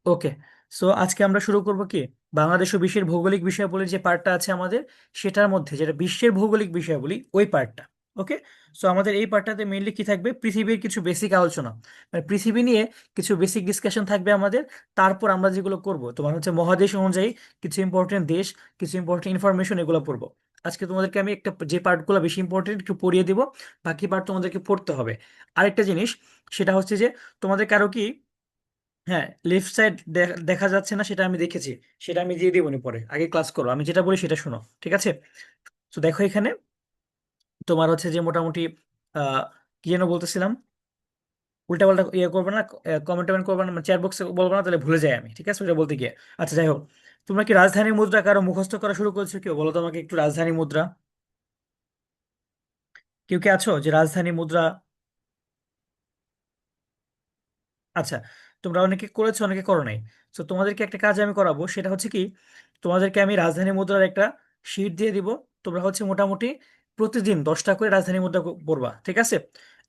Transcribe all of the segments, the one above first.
ওকে। So আজকে আমরা শুরু করব কি, বাংলাদেশ ও বিশ্বের ভৌগোলিক বিষয়াবলীর যে পার্টটা আছে আমাদের, সেটার মধ্যে যেটা বিশ্বের ভৌগোলিক বিষয়াবলী ওই পার্টটা। ওকে। সো আমাদের এই পার্টটাতে মেইনলি কি থাকবে, পৃথিবীর কিছু বেসিক আলোচনা, মানে পৃথিবী নিয়ে কিছু বেসিক ডিসকাশন থাকবে আমাদের। তারপর আমরা যেগুলো করব তোমার হচ্ছে মহাদেশ অনুযায়ী কিছু ইম্পর্টেন্ট দেশ, কিছু ইম্পর্টেন্ট ইনফরমেশন এগুলো পড়বো। আজকে তোমাদেরকে আমি একটা যে পার্টগুলো বেশি ইম্পর্টেন্ট একটু পড়িয়ে দিব, বাকি পার্ট তোমাদেরকে পড়তে হবে। আরেকটা জিনিস, সেটা হচ্ছে যে তোমাদের কারো কি, হ্যাঁ, লেফট সাইড দেখা যাচ্ছে না, সেটা আমি দেখেছি। সেটা আমি দিয়ে দিব নি পরে, আগে ক্লাস করো, আমি যেটা বলি সেটা শোনো, ঠিক আছে? তো দেখো এখানে তোমার হচ্ছে যে মোটামুটি আহ কি যেন বলতেছিলাম, উল্টা পাল্টা ইয়ে করবে না, কমেন্ট টমেন্ট করবে না, চ্যাট বক্সে বলবো না, তাহলে ভুলে যাই আমি, ঠিক আছে? ওটা বলতে গিয়ে। আচ্ছা, যাই হোক, তোমরা কি রাজধানী মুদ্রা কারো মুখস্থ করা শুরু করেছো? কেউ বলো তো আমাকে একটু রাজধানী মুদ্রা। কেউ কি আছো যে রাজধানী মুদ্রা? আচ্ছা, তোমরা অনেকে করেছো, অনেকে করো নাই। তো তোমাদেরকে একটা কাজ আমি করাবো, সেটা হচ্ছে কি, তোমাদেরকে আমি রাজধানী মুদ্রার একটা শিট দিয়ে দিব। তোমরা হচ্ছে মোটামুটি প্রতিদিন 10টা করে রাজধানী মুদ্রা পড়বা, ঠিক আছে?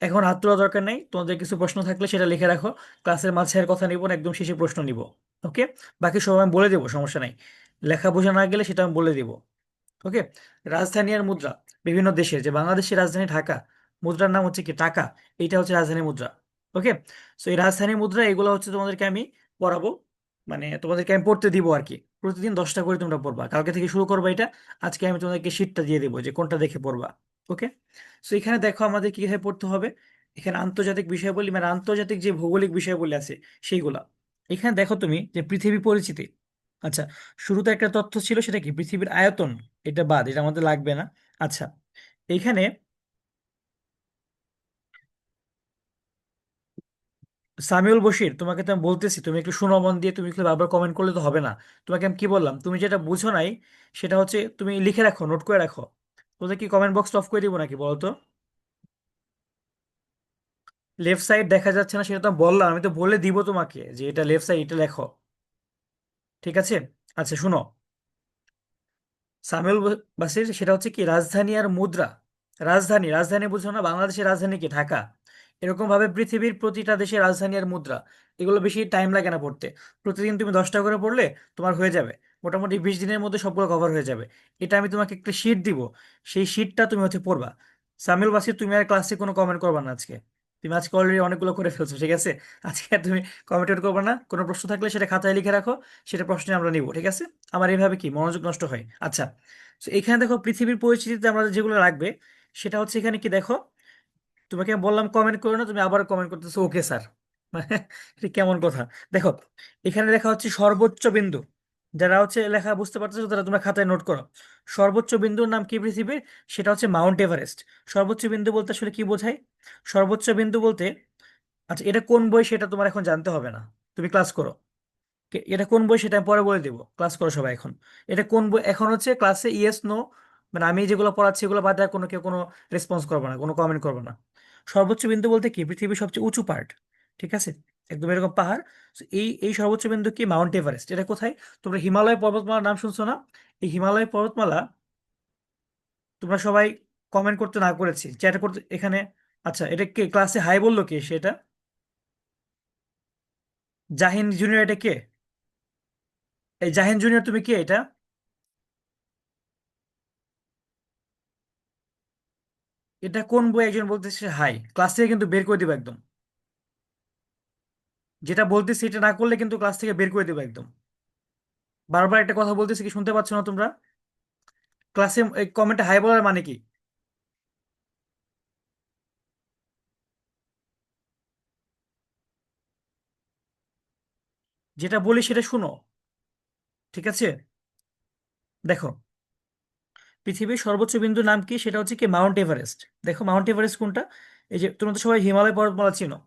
এখন হাত তোলা দরকার নাই, তোমাদের কিছু প্রশ্ন থাকলে সেটা লিখে রাখো। ক্লাসের মাঝে আর কথা নিব না, একদম শেষে প্রশ্ন নিব। ওকে। বাকি সব আমি বলে দেবো, সমস্যা নাই। লেখা বোঝা না গেলে সেটা আমি বলে দিব। ওকে। রাজধানী আর মুদ্রা, বিভিন্ন দেশের, যে বাংলাদেশের রাজধানী ঢাকা, মুদ্রার নাম হচ্ছে কি টাকা, এইটা হচ্ছে রাজধানী মুদ্রা। ওকে। সো এই রাজধানী মুদ্রা এগুলো হচ্ছে তোমাদেরকে আমি পড়াবো, মানে তোমাদেরকে আমি পড়তে দিব আর কি। প্রতিদিন 10টা করে তোমরা পড়বা, কালকে থেকে শুরু করবা এটা। আজকে আমি তোমাদেরকে শীটটা দিয়ে দেবো যে কোনটা দেখে পড়বা। ওকে। সো এখানে দেখো আমাদের কিভাবে পড়তে হবে। এখানে আন্তর্জাতিক বিষয়াবলী, মানে আন্তর্জাতিক যে ভৌগোলিক বিষয়াবলী আছে সেইগুলা। এখানে দেখো তুমি যে পৃথিবী পরিচিতি। আচ্ছা, শুরুতে একটা তথ্য ছিল, সেটা কি পৃথিবীর আয়তন। এটা বাদ, এটা আমাদের লাগবে না। আচ্ছা, এইখানে সামিউল বশির, তোমাকে তো আমি বলতেছি, তুমি একটু শোনো মন দিয়ে, তুমি একটু বারবার কমেন্ট করলে তো হবে না। তোমাকে আমি কি বললাম, তুমি যেটা বুঝো নাই সেটা হচ্ছে তুমি লিখে রাখো, নোট করে রাখো। তোদের কি কমেন্ট বক্স অফ করে দিব নাকি বলো তো? লেফট সাইড দেখা যাচ্ছে না সেটা তো আমি বললাম, আমি তো বলে দিব তোমাকে যে এটা লেফট সাইড, এটা লেখো, ঠিক আছে? আচ্ছা শুনো, সামিউল বাসির সেটা হচ্ছে কি রাজধানী আর মুদ্রা। রাজধানী, রাজধানী বুঝছো না? বাংলাদেশের রাজধানী কি ঢাকা। এরকম ভাবে পৃথিবীর প্রতিটা দেশের রাজধানী আর মুদ্রা, এগুলো বেশি টাইম লাগে না পড়তে। প্রতিদিন তুমি 10টা করে পড়লে তোমার হয়ে যাবে, মোটামুটি 20 দিনের মধ্যে সবগুলো কভার হয়ে যাবে। এটা আমি তোমাকে একটা শিট দিব, সেই শিটটা তুমি হচ্ছে পড়বা। সামিউল বাসির, তুমি আর ক্লাসে কোনো কমেন্ট করবা না আজকে। তুমি আজকে অলরেডি অনেকগুলো করে ফেলছো, ঠিক আছে? আজকে আর তুমি কমেন্ট করবে না। কোনো প্রশ্ন থাকলে সেটা খাতায় লিখে রাখো, সেটা প্রশ্নে আমরা নিব, ঠিক আছে? আমার এইভাবে কি মনোযোগ নষ্ট হয়? আচ্ছা, তো এখানে দেখো পৃথিবীর পরিচিতিতে আমরা যেগুলো রাখবে, সেটা হচ্ছে এখানে কি দেখো, তোমাকে আমি বললাম কমেন্ট করো না, তুমি আবার কমেন্ট করতেছো ওকে স্যার। এটা কেমন কথা? দেখো, এখানে লেখা হচ্ছে সর্বোচ্চ বিন্দু। যারা হচ্ছে লেখা বুঝতে পারতেছো তারা তোমরা খাতায় নোট করো। সর্বোচ্চ বিন্দুর নাম কি পৃথিবীর? সেটা হচ্ছে মাউন্ট এভারেস্ট। সর্বোচ্চ বিন্দু বলতে আসলে কি বোঝায়? সর্বোচ্চ বিন্দু বলতে, আচ্ছা এটা কোন বই সেটা তোমার এখন জানতে হবে না, তুমি ক্লাস করো। এটা কোন বই সেটা আমি পরে বলে দিব, ক্লাস করো সবাই এখন। এটা কোন বই এখন হচ্ছে ক্লাসে ইয়েস নো, মানে আমি যেগুলো পড়াচ্ছি এগুলো বাদে আর কোনো কেউ কোনো রেসপন্স করবে না, কোনো কমেন্ট করবে না। সর্বোচ্চ বিন্দু বলতে কি পৃথিবীর সবচেয়ে উঁচু পার্ট, ঠিক আছে? একদম এরকম পাহাড়। So এই এই সর্বোচ্চ বিন্দু কি মাউন্ট এভারেস্ট। এটা কোথায়? তোমরা হিমালয় পর্বতমালার নাম শুনছো না? এই হিমালয় পর্বতমালা, তোমরা সবাই কমেন্ট করতে না করেছি, চ্যাট করতে এখানে। আচ্ছা, এটা কে ক্লাসে হাই বললো, কে সেটা? জাহিন জুনিয়র, এটা কে? এই জাহিন জুনিয়র, তুমি কে এটা? এটা কোন বই একজন বলতেছে হাই, ক্লাস থেকে কিন্তু বের করে দিবে একদম। যেটা বলতেছি এটা না করলে কিন্তু ক্লাস থেকে বের করে দিবে একদম। বারবার একটা কথা বলতেছি, কি শুনতে পাচ্ছ না তোমরা? ক্লাসে কমেন্টে হাই বলার মানে কি? যেটা বলি সেটা শুনো, ঠিক আছে? দেখো, পৃথিবীর সর্বোচ্চ বিন্দুর নাম কি? সেটা হচ্ছে কি মাউন্ট এভারেস্ট। দেখো মাউন্ট এভারেস্ট কোনটা? এই যে তোমরা তো সবাই হিমালয় পর্বতমালা চিনো,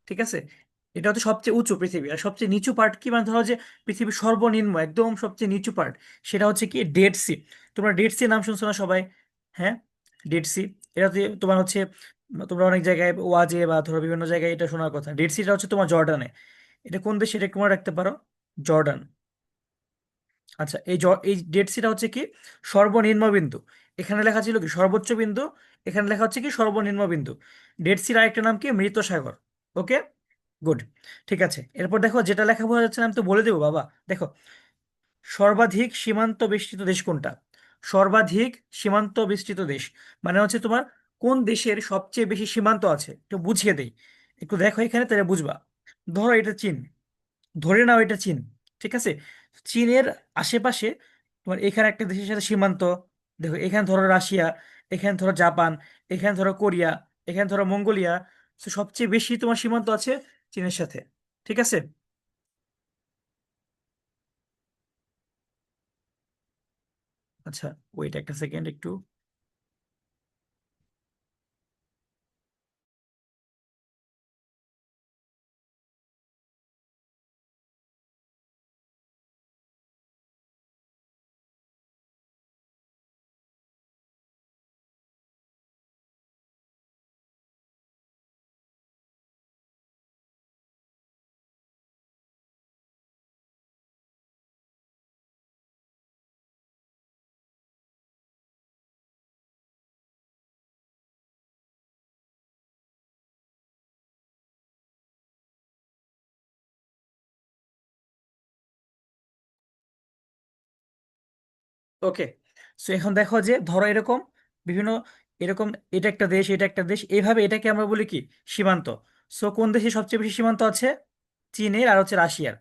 ঠিক আছে? এটা হচ্ছে সবচেয়ে উঁচু পৃথিবী। আর সবচেয়ে নিচু পার্ট কি, মানে ধরো যে পৃথিবীর সর্বনিম্ন একদম সবচেয়ে নিচু পার্ট, সেটা হচ্ছে কি ডেড সি। তোমরা ডেড সি নাম শুনছো না সবাই? হ্যাঁ, ডেড সি। এটা তোমার হচ্ছে, তোমরা অনেক জায়গায় ওয়াজে বা ধরো বিভিন্ন জায়গায় এটা শোনার কথা। ডেড সিটা হচ্ছে তোমার জর্ডানে। এটা কোন দেশে, এটা মনে রাখতে পারো, জর্ডান। আচ্ছা, এই ডেড সিটা হচ্ছে কি সর্বনিম্ন বিন্দু। এখানে লেখা ছিল কি সর্বোচ্চ বিন্দু, এখানে লেখা হচ্ছে কি সর্বনিম্ন বিন্দু। ডেড সির আরেকটা নাম কি মৃত সাগর। ওকে। গুড। ঠিক আছে, এরপর দেখো যেটা লেখা বোঝা যাচ্ছে না আমি তো বলে দেবো বাবা। দেখো, সর্বাধিক সীমান্ত বেষ্টিত দেশ কোনটা? সর্বাধিক সীমান্ত বেষ্টিত দেশ মানে হচ্ছে তোমার কোন দেশের সবচেয়ে বেশি সীমান্ত আছে, একটু বুঝিয়ে দেই। একটু দেখো এখানে তাহলে বুঝবা। ধরো এটা চীন, ধরে নাও এটা চীন। ঠিক আছে, চীনের আশেপাশে তোমার এখানে একটা দেশের সাথে সীমান্ত। দেখো এখানে ধরো রাশিয়া, এখানে ধরো জাপান, এখানে ধরো কোরিয়া, এখানে ধরো মঙ্গোলিয়া। তো সবচেয়ে বেশি তোমার সীমান্ত আছে চীনের সাথে। ঠিক আছে। আচ্ছা, ওইটা একটা সেকেন্ড একটু। ওকে, সো এখন দেখো যে ধরো এরকম বিভিন্ন, এরকম এটা একটা দেশ, এটা একটা দেশ, এইভাবে এটাকে আমরা বলি কি সীমান্ত। সো কোন দেশে সবচেয়ে বেশি সীমান্ত আছে? চীনের আর হচ্ছে রাশিয়ার।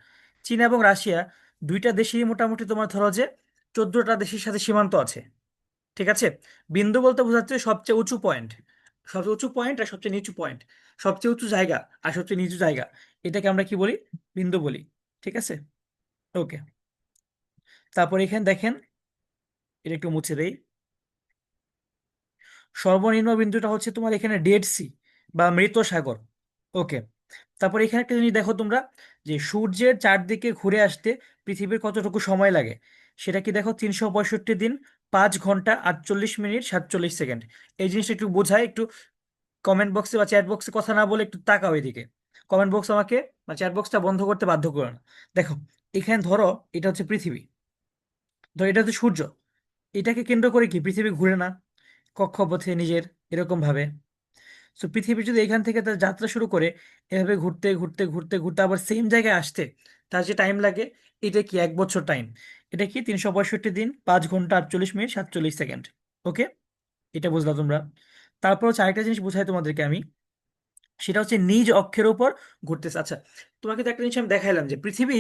চীন এবং রাশিয়া দুইটা দেশেই মোটামুটি তোমার ধরো যে 14টা দেশের সাথে সীমান্ত আছে। ঠিক আছে। বিন্দু বলতে বোঝাচ্ছে সবচেয়ে উঁচু পয়েন্ট, সবচেয়ে উঁচু পয়েন্ট আর সবচেয়ে নিচু পয়েন্ট, সবচেয়ে উঁচু জায়গা আর সবচেয়ে নিচু জায়গা, এটাকে আমরা কি বলি? বিন্দু বলি। ঠিক আছে। ওকে, তারপর এখানে দেখেন, এটা একটু মুছে দেই। সর্বনিম্ন বিন্দুটা হচ্ছে তোমার এখানে ডেড সি বা মৃত সাগর। ওকে, তারপর এখানে একটা জিনিস দেখো তোমরা, যে সূর্যের চারদিকে ঘুরে আসতে পৃথিবীর কতটুকু সময় লাগে। সেটা কি দেখো, 365 দিন, 5 ঘন্টা 48 মিনিট 47 সেকেন্ড। এই জিনিসটা একটু বোঝায় একটু। কমেন্ট বক্সে বা চ্যাট বক্সে কথা না বলে একটু তাকাও এদিকে। কমেন্ট বক্স আমাকে বা চ্যাট বক্সটা বন্ধ করতে বাধ্য করো না। দেখো, এখানে ধরো এটা হচ্ছে পৃথিবী, ধরো এটা হচ্ছে সূর্য। এটাকে কেন্দ্র করে কি পৃথিবী ঘুরে না কক্ষপথে নিজের এরকম ভাবে? সো পৃথিবী যদি এখান থেকে তার যাত্রা শুরু করে এভাবে ঘুরতে ঘুরতে ঘুরতে ঘুরতে আবার সেম জায়গায় আসতে, তার যে টাইম লাগে, এটা কি 1 বছর টাইম। এটা কি 365 দিন 5 ঘন্টা 48 মিনিট 47 সেকেন্ড। ওকে, এটা বুঝলা তোমরা? তারপর হচ্ছে আরেকটা জিনিস বুঝাই তোমাদেরকে আমি, সেটা হচ্ছে নিজ অক্ষের উপর ঘুরতেছে। আচ্ছা, তোমাকে তো একটা জিনিস আমি দেখাইলাম যে পৃথিবী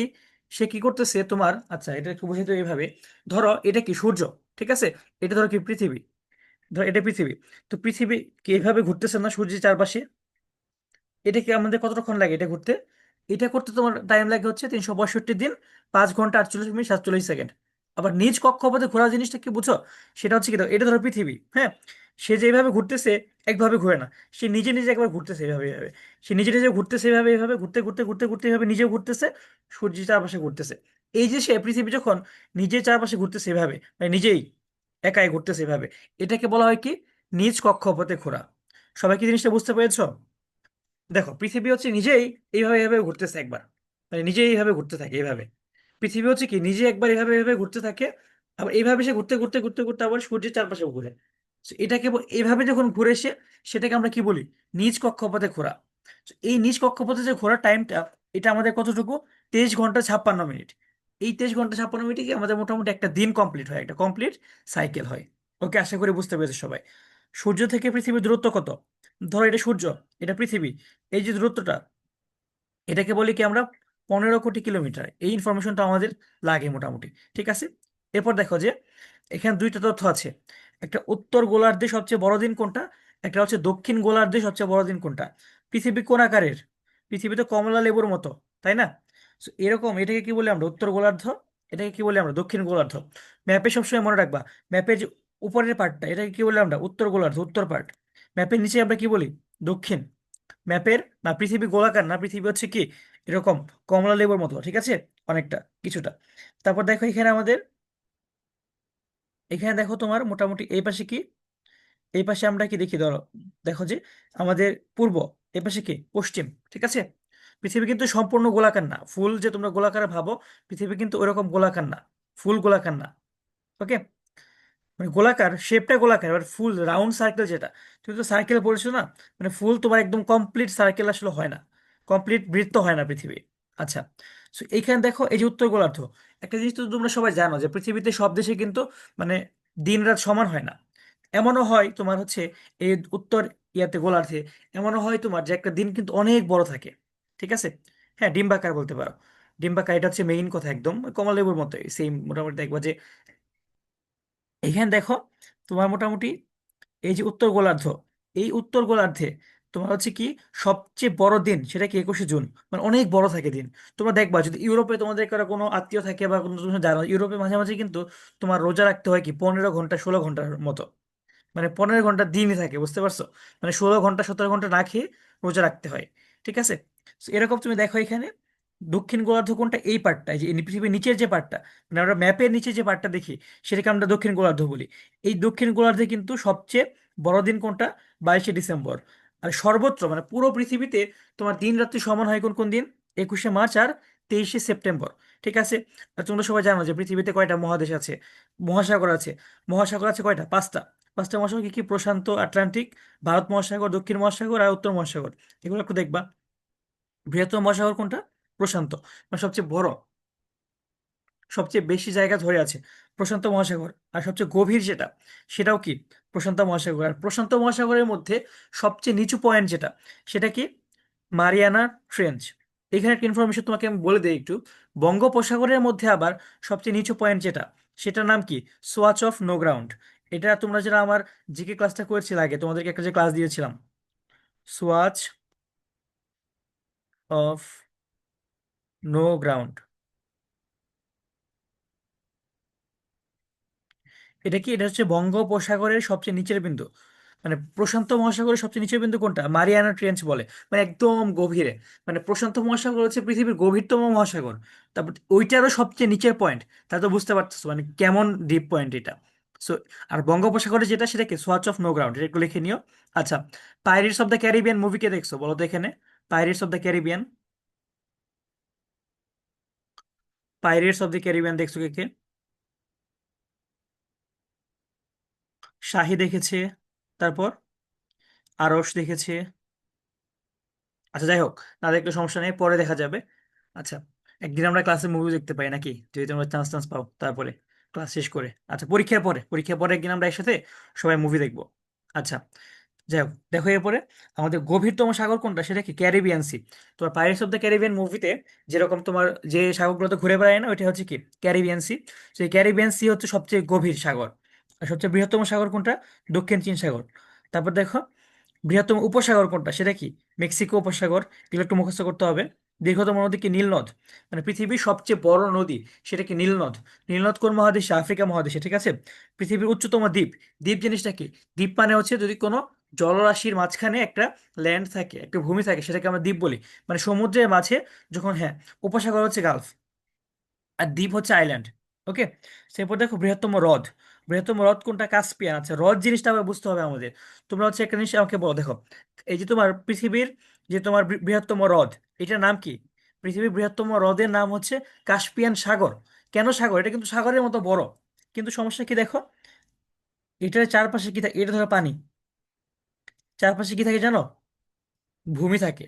সে কি করতেছে তোমার। আচ্ছা, এটা একটু বুঝাই তো এইভাবে। ধরো এটা কি সূর্য, ঠিক আছে, এটা ধরো কি পৃথিবী, ধরো এটা পৃথিবী। তো পৃথিবী কি এইভাবে ঘুরতেছে না সূর্যের চারপাশে? এটা কি আমাদের কতক্ষণ লাগে এটা ঘুরতে? এটা করতে তোমার টাইম লাগে হচ্ছে 365 দিন 5 ঘন্টা 48 মিনিট 47 সেকেন্ড। আবার নিজ কক্ষপথে ঘোরা জিনিসটা কি বুঝো? সেটা হচ্ছে কি, দেখো এটা ধরো পৃথিবী, হ্যাঁ, সে যেভাবে ঘুরতেছে একভাবে ঘুরে না, সে নিজে নিজে একবার ঘুরতেছে এইভাবে এইভাবে, সে নিজে নিজে ঘুরতেছে এইভাবে এইভাবে ঘুরতে ঘুরতে ঘুরতে ঘুরতে এইভাবে নিজেও ঘুরতেছে, সূর্যের চারপাশে ঘুরতেছে। এই যে সে পৃথিবী যখন নিজের চারপাশে ঘুরতেছে এভাবে, মানে নিজেই একাই ঘুরতেছে এভাবে, এটাকে বলা হয় কি নিজ কক্ষপথে ঘোরা। সবাই কি জিনিসটা বুঝতে পেরেছো? দেখো পৃথিবী হচ্ছে নিজেই এইভাবে এইভাবে ঘুরতেছে একবার, মানে নিজেই এইভাবে ঘুরতে থাকে এইভাবে। পৃথিবী হচ্ছে কি নিজে একবার এইভাবে এইভাবে ঘুরতে থাকে, আবার এইভাবে সে ঘুরতে ঘুরতে ঘুরতে ঘুরতে আবার সূর্যের চারপাশে ঘুরে। So, এটাকে এইভাবে যখন ঘুরে সে, সেটাকে আমরা কি বলি? নিজ কক্ষপথে ঘোরা। So, এই নিজ কক্ষপথে যে ঘোরার টাইমটা, এটা আমাদের কতটুকু? 23 ঘন্টা 56 মিনিট। এই 23 ঘন্টা 56 মিনিটে কি আমাদের মোটামুটি একটা দিন কমপ্লিট হয়, একটা কমপ্লিট সাইকেল হয়। ওকে, আশা করি বুঝতে পেরেছে সবাই। সূর্য থেকে পৃথিবীর দূরত্ব কত? ধরো এটা সূর্য, এটা পৃথিবী, এই যে দূরত্বটা, এটাকে বলি কি আমরা 15 কোটি কিলোমিটার। এই ইনফরমেশনটা আমাদের লাগে মোটামুটি। ঠিক আছে। এরপর দেখো যে এখানে দুইটা তথ্য আছে, একটা উত্তর গোলার্ধে সবচেয়ে বড় দিন কোনটা, একটা হচ্ছে দক্ষিণ গোলার্ধে সবচেয়ে বড় দিন কোনটা। পৃথিবী কোন আকারের? পৃথিবী তো কমলা লেবুর মতো, তাই না? So, এরকম এটাকে কি বলি আমরা? উত্তর গোলার্ধ। এটাকে কি বলি আমরা? দক্ষিণ গোলার্ধ। ম্যাপে সবসময় মনে রাখবা, ম্যাপের যে উপরের পার্টটা, এটাকে কি বলি আমরা? উত্তর গোলার্ধ, উত্তর পার্ট। ম্যাপের নিচে আমরা কি বলি? দক্ষিণ। ম্যাপের না, পৃথিবী গোলাকার না, পৃথিবী হচ্ছে কি এরকম কমলা লেবুর মতো, ঠিক আছে, অনেকটা কিছুটা। তারপর দেখো এখানে আমাদের, এখানে দেখো তোমার মোটামুটি এই পাশে কি, এই পাশে আমরা কি দেখি ধরো, দেখো যে আমাদের পূর্ব, এই পাশে কি পশ্চিম। ঠিক আছে। পৃথিবী কিন্তু সম্পূর্ণ গোলাকার না, ফুল যে তোমরা গোলাকার ভাবো, পৃথিবী কিন্তু ওরকম গোলাকার না, ফুল গোলাকার না। ওকে, মানে গোলাকার শেপটা গোলাকার, এবার ফুল রাউন্ড সার্কেল যেটা, তুমি তো সার্কেল পড়েছো না, মানে ফুল তোমার একদম কমপ্লিট সার্কেল আসলে হয় না। কমপ্লিট বৃত্ত হয় না পৃথিবী। আচ্ছা, তো এইখানে দেখো এই যে উত্তর গোলার্ধ, একটা জিনিস তো তোমরা সবাই জানো যে পৃথিবীতে সব দেশে কিন্তু মানে দিন রাত সমান হয় না। এমনও হয় তোমার হচ্ছে এই উত্তর ইয়াতে গোলার্ধে এমনও হয় তোমার যে একটা দিন কিন্তু অনেক বড় থাকে। ঠিক আছে, হ্যাঁ ডিম্বাকার বলতে পারো। ডিম্বাকার এটা হচ্ছে মেইন কথা, একদম কমলালেবুর মতো সেম মোটামুটি দেখবা যে এখানে দেখো তোমার মোটামুটি এই যে উত্তর গোলার্ধ, এই উত্তর গোলার্ধে তোমার হচ্ছে কি সবচেয়ে বড় দিন সেটা কি 21শে জুন, মানে অনেক বড় থাকে দিন। তোমরা দেখবা যদি ইউরোপে তোমাদের কারো কোনো আত্মীয় থাকে বা কোনো তুমি জানো, ইউরোপে মাঝে মাঝে কিন্তু তোমার রোজা রাখতে হয় কি 15 ঘন্টা 16 ঘন্টার মতো, মানে 15 ঘন্টা দিনই থাকে, বুঝতে পারছো? মানে 16 ঘন্টা 17 ঘন্টা না খেয়ে রোজা রাখতে হয়। ঠিক আছে, তো এরকম তুমি দেখো এখানে দক্ষিণ গোলার্ধ কোনটা, এই পার্টটা, এই যে পৃথিবীর নিচের যে পার্টটা, মানে আমরা ম্যাপের নিচে যে পার্টটা দেখি সেটাকে আমরা দক্ষিণ গোলার্ধ বলি। এই দক্ষিণ গোলার্ধে কিন্তু সবচেয়ে বড় দিন কোনটা, 22শে ডিসেম্বর। আর সর্বত্র মানে পুরো পৃথিবীতে তোমার দিন রাত্রি সমান হয় কোন কোন দিন, 21শে মার্চ আর 23শে সেপ্টেম্বর। ঠিক আছে, আর তোমরা সবাই জানো যে পৃথিবীতে কয়টা মহাদেশ আছে, মহাসাগর আছে। মহাসাগর আছে কয়টা, পাঁচটা। পাঁচটা মহাসাগর কি কি, প্রশান্ত, আটলান্টিক, ভারত মহাসাগর, দক্ষিণ মহাসাগর আর উত্তর মহাসাগর। এগুলো একটু দেখবা। বৃহত্তম মহাসাগর কোনটা, প্রশান্ত, মানে সবচেয়ে বড়, সবচেয়ে বেশি জায়গা ধরে আছে প্রশান্ত মহাসাগর। আর সবচেয়ে গভীর যেটা, সেটাও কি প্রশান্ত মহাসাগর। আর প্রশান্ত মহাসাগরের মধ্যে সবচেয়ে নিচু পয়েন্ট যেটা, সেটা কি মারিয়ানা ট্রেঞ্চ। এখানে একটা ইনফরমেশন তোমাকে আমি বলে দিই একটু। বঙ্গোপসাগরের মধ্যে আবার সবচেয়ে নিচু পয়েন্ট যেটা, সেটার নাম কি সোয়াচ অফ নো গ্রাউন্ড। এটা তোমরা যারা আমার জিকে ক্লাসটা করেছিল আগে, তোমাদেরকে একটা যে ক্লাস দিয়েছিলাম, সোয়াচ অফ নো গ্রাউন্ড, এটা কি, এটা হচ্ছে বঙ্গোপসাগরের সবচেয়ে নিচের বিন্দু। মানে প্রশান্ত মহাসাগরের সবচেয়ে নিচের বিন্দু কোনটা, মারিয়ানা ট্রেঞ্চ বলে, মানে একদম গভীরে। মানে প্রশান্ত মহাসাগর হচ্ছে পৃথিবীর গভীরতম মহাসাগর, তারপর ওইটারও সবচেয়ে নিচের পয়েন্ট। তা তো বুঝতে পারতেছো মানে কেমন ডিপ পয়েন্ট এটা। সো আর বঙ্গোপসাগরে যেটা সেটা কি সোয়াচ অফ নো গ্রাউন্ড, এটা একটু লিখে নিও। আচ্ছা, pirates of the Caribbean movie কে দেখছো বলো তো এখানে? Pirates of the Caribbean, pirates of the Caribbean দেখছো কে কে? শাহি দেখেছে, তারপর আরশ দেখেছে। আচ্ছা যাই হোক, না দেখলে সমস্যা নেই, পরে দেখা যাবে। আচ্ছা, একদিন আমরা ক্লাসে মুভি দেখতে পাই নাকি, যদি তোমরা চান্স টান্স পাও তারপরে ক্লাস শেষ করে। আচ্ছা, পরীক্ষার পরে একদিন আমরা একসাথে সবাই মুভি দেখবো। আচ্ছা, যাই হোক দেখো এরপরে আমাদের গভীরতম সাগর কোনটা, সেটা কি ক্যারিবিয়ান সি। তোমার পাইরেটস অফ দ্য ক্যারিবিয়ান মুভিতে যেরকম তোমার যে সাগরগুলোতে ঘুরে বেড়ায় না, ওইটা হচ্ছে কি ক্যারিবিয়ান সি। সেই ক্যারিবিয়ান সি হচ্ছে সবচেয়ে গভীর সাগর। আর সবচেয়ে বৃহত্তম সাগর কোনটা, দক্ষিণ চীন সাগর। তারপর দেখো বৃহত্তম উপসাগর কোনটা, সেটা কি মেক্সিকো উপসাগর। এগুলো একটু মুখস্থ করতে হবে। দীর্ঘতম নদী কি, নীল নদ। মানে পৃথিবীর সবচেয়ে বড় নদী সেটা কি, নীল নদ। নীল নদ কোন মহাদেশে, আফ্রিকা মহাদেশে। ঠিক আছে, পৃথিবীর উচ্চতম দ্বীপ, দ্বীপ জিনিসটা কি, দ্বীপ মানে হচ্ছে যদি কোনো জলরাশির মাঝখানে একটা ল্যান্ড থাকে, একটা ভূমি থাকে, সেটাকে আমরা দ্বীপ বলি। মানে সমুদ্রের মাঝে যখন, হ্যাঁ। উপসাগর হচ্ছে গালফ, আর দ্বীপ হচ্ছে আইল্যান্ড। ওকে, সেরপর দেখো বৃহত্তম হ্রদ। বৃহত্তম হ্রদ কোনটা, কাস্পিয়ান। আচ্ছা, হ্রদ জিনিসটা আবার বুঝতে হবে আমাদের। তোমরা হচ্ছে একটা জিনিস আমাকে বলো, দেখো এই যে তোমার পৃথিবীর যে তোমার বৃহত্তম হ্রদ, এটার নাম কি? পৃথিবীর বৃহত্তম হ্রদের নাম হচ্ছে কাস্পিয়ান সাগর। কেন সাগর, এটা কিন্তু সাগরের মতো বড়, কিন্তু সমস্যা কি দেখো, এটার চারপাশে কি থাকে, এটা ধরো পানি, চারপাশে কি থাকে জানো, ভূমি থাকে।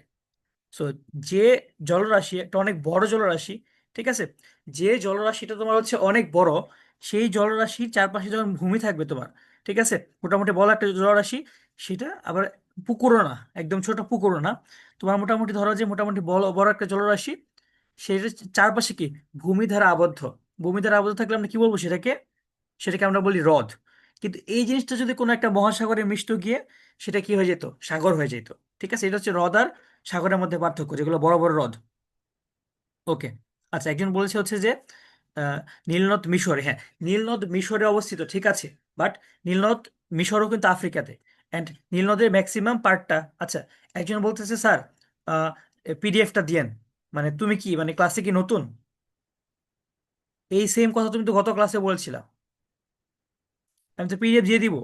সো যে জলরাশি একটা অনেক বড় জলরাশি, ঠিক আছে, যে জলরাশিটা তোমার হচ্ছে অনেক বড়, সেই জলরাশির চারপাশে যখন ভূমি থাকবে তোমার, ঠিক আছে, মোটামুটি বড় একটা জলরাশি, সেটা আবার পুকুরও না, একদম ছোট পুকুরও না, তোমার মোটামুটি ধরো যে মোটামুটি বড় বড় একটা জলরাশি, সেটা চারপাশে কি ভূমি দ্বারা আবদ্ধ। ভূমি দ্বারা আবদ্ধ থাকলে আমরা কি বলবো সেটাকে, সেটাকে আমরা বলি হ্রদ। কিন্তু এই জিনিসটা যদি কোনো একটা মহাসাগরে মিশত গিয়ে সেটা কি হয়ে যেত, সাগর হয়ে যেত। ঠিক আছে, এটা হচ্ছে হ্রদ আর সাগরের মধ্যে পার্থক্য, যেগুলো বড় বড় হ্রদ। ওকে, আচ্ছা, একজন বলেছে হচ্ছে যে আহ, নীলনদ মিশরে, হ্যাঁ নীলনদ মিশরে অবস্থিত, ঠিক আছে, বাট নীলনদ মিশরও কিন্তু আফ্রিকাতে। অ্যান্ড নীলনদের ম্যাক্সিমাম পার্টটা, আচ্ছা, একজন বলতেছে স্যার পিডিএফটা দিয়েন। মানে তুমি কি মানে ক্লাসে কি নতুন? এই সেম কথা তুমি তো গত ক্লাসে বলছিলা। আমি তো পিডিএফ দিয়ে দিব।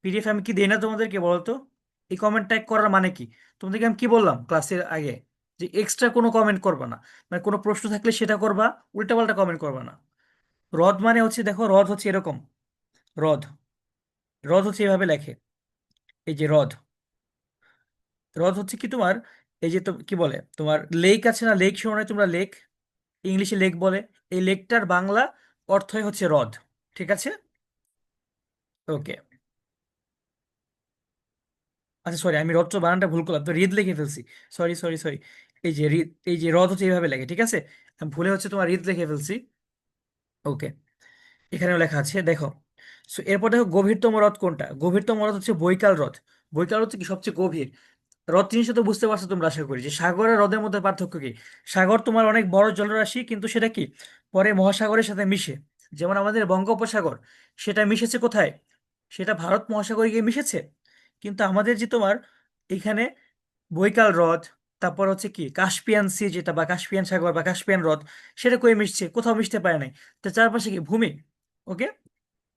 পিডিএফ আমি কি দিই না তোমাদেরকে, বলো তো? এই কমেন্ট ট্যাগ করার মানে কি? তোমাদেরকে আমি কি বললাম ক্লাসের আগে, যে এক্সট্রা কোনো কমেন্ট করবা না, মানে কোনো প্রশ্ন থাকলে সেটা করবা, উল্টাপাল্টা কমেন্ট করবা না। হ্রদ মানে হচ্ছে, দেখো হ্রদ হচ্ছে এরকম, হ্রদ, হ্রদ হচ্ছে এভাবে লেখে, এই যে হ্রদ, হ্রদ হচ্ছে কি তোমার এই যে তো কি বলে তোমার লেক আছে না, লেক শোনো না তোমরা, লেক, ইংলিশে লেক বলে। এই লেকটার বাংলা অর্থই হচ্ছে হ্রদ। ঠিক আছে। ওকে। আচ্ছা সরি, আমি হ্রদ বানানটা ভুল করলাম, তো হ্রদ লিখে ফেলছি। Sorry sorry sorry. এই যে হ্রদ, এই যে হ্রদ হচ্ছে এইভাবে লেখে, ঠিক আছে। আমি ভুলে হচ্ছে তোমার হ্রদ লিখে ফেলছি। ওকে। এখানেও লেখা আছে দেখো। সো এরপর দেখো গভীরতম হ্রদ কোনটা। গভীরতম হ্রদ হচ্ছে বৈকাল হ্রদ। বৈকাল হচ্ছে কি সবচেয়ে গভীর হ্রদ। জিনিসটা তো বুঝতে পারছো তোমরা আশা করি, যে সাগর আর হ্রদের মধ্যে পার্থক্য কি। সাগর তোমার অনেক বড় জলরাশি, কিন্তু সেটা কি পরে মহাসাগরের সাথে মিশে। যেমন আমাদের বঙ্গোপসাগর, সেটা মিশেছে কোথায়, সেটা ভারত মহাসাগরে গিয়ে মিশেছে। কিন্তু আমাদের যে তোমার এখানে বৈকাল হ্রদ, তারপর হচ্ছে কি কাস্পিয়ান সি যেটা, বা কাস্পিয়ান সাগর বা কাস্পিয়ান হ্রদ, সেটা কই মিশছে, কোথাও মিশতে পারে নাই। তো চারপাশে কি ভূমি। ওকে।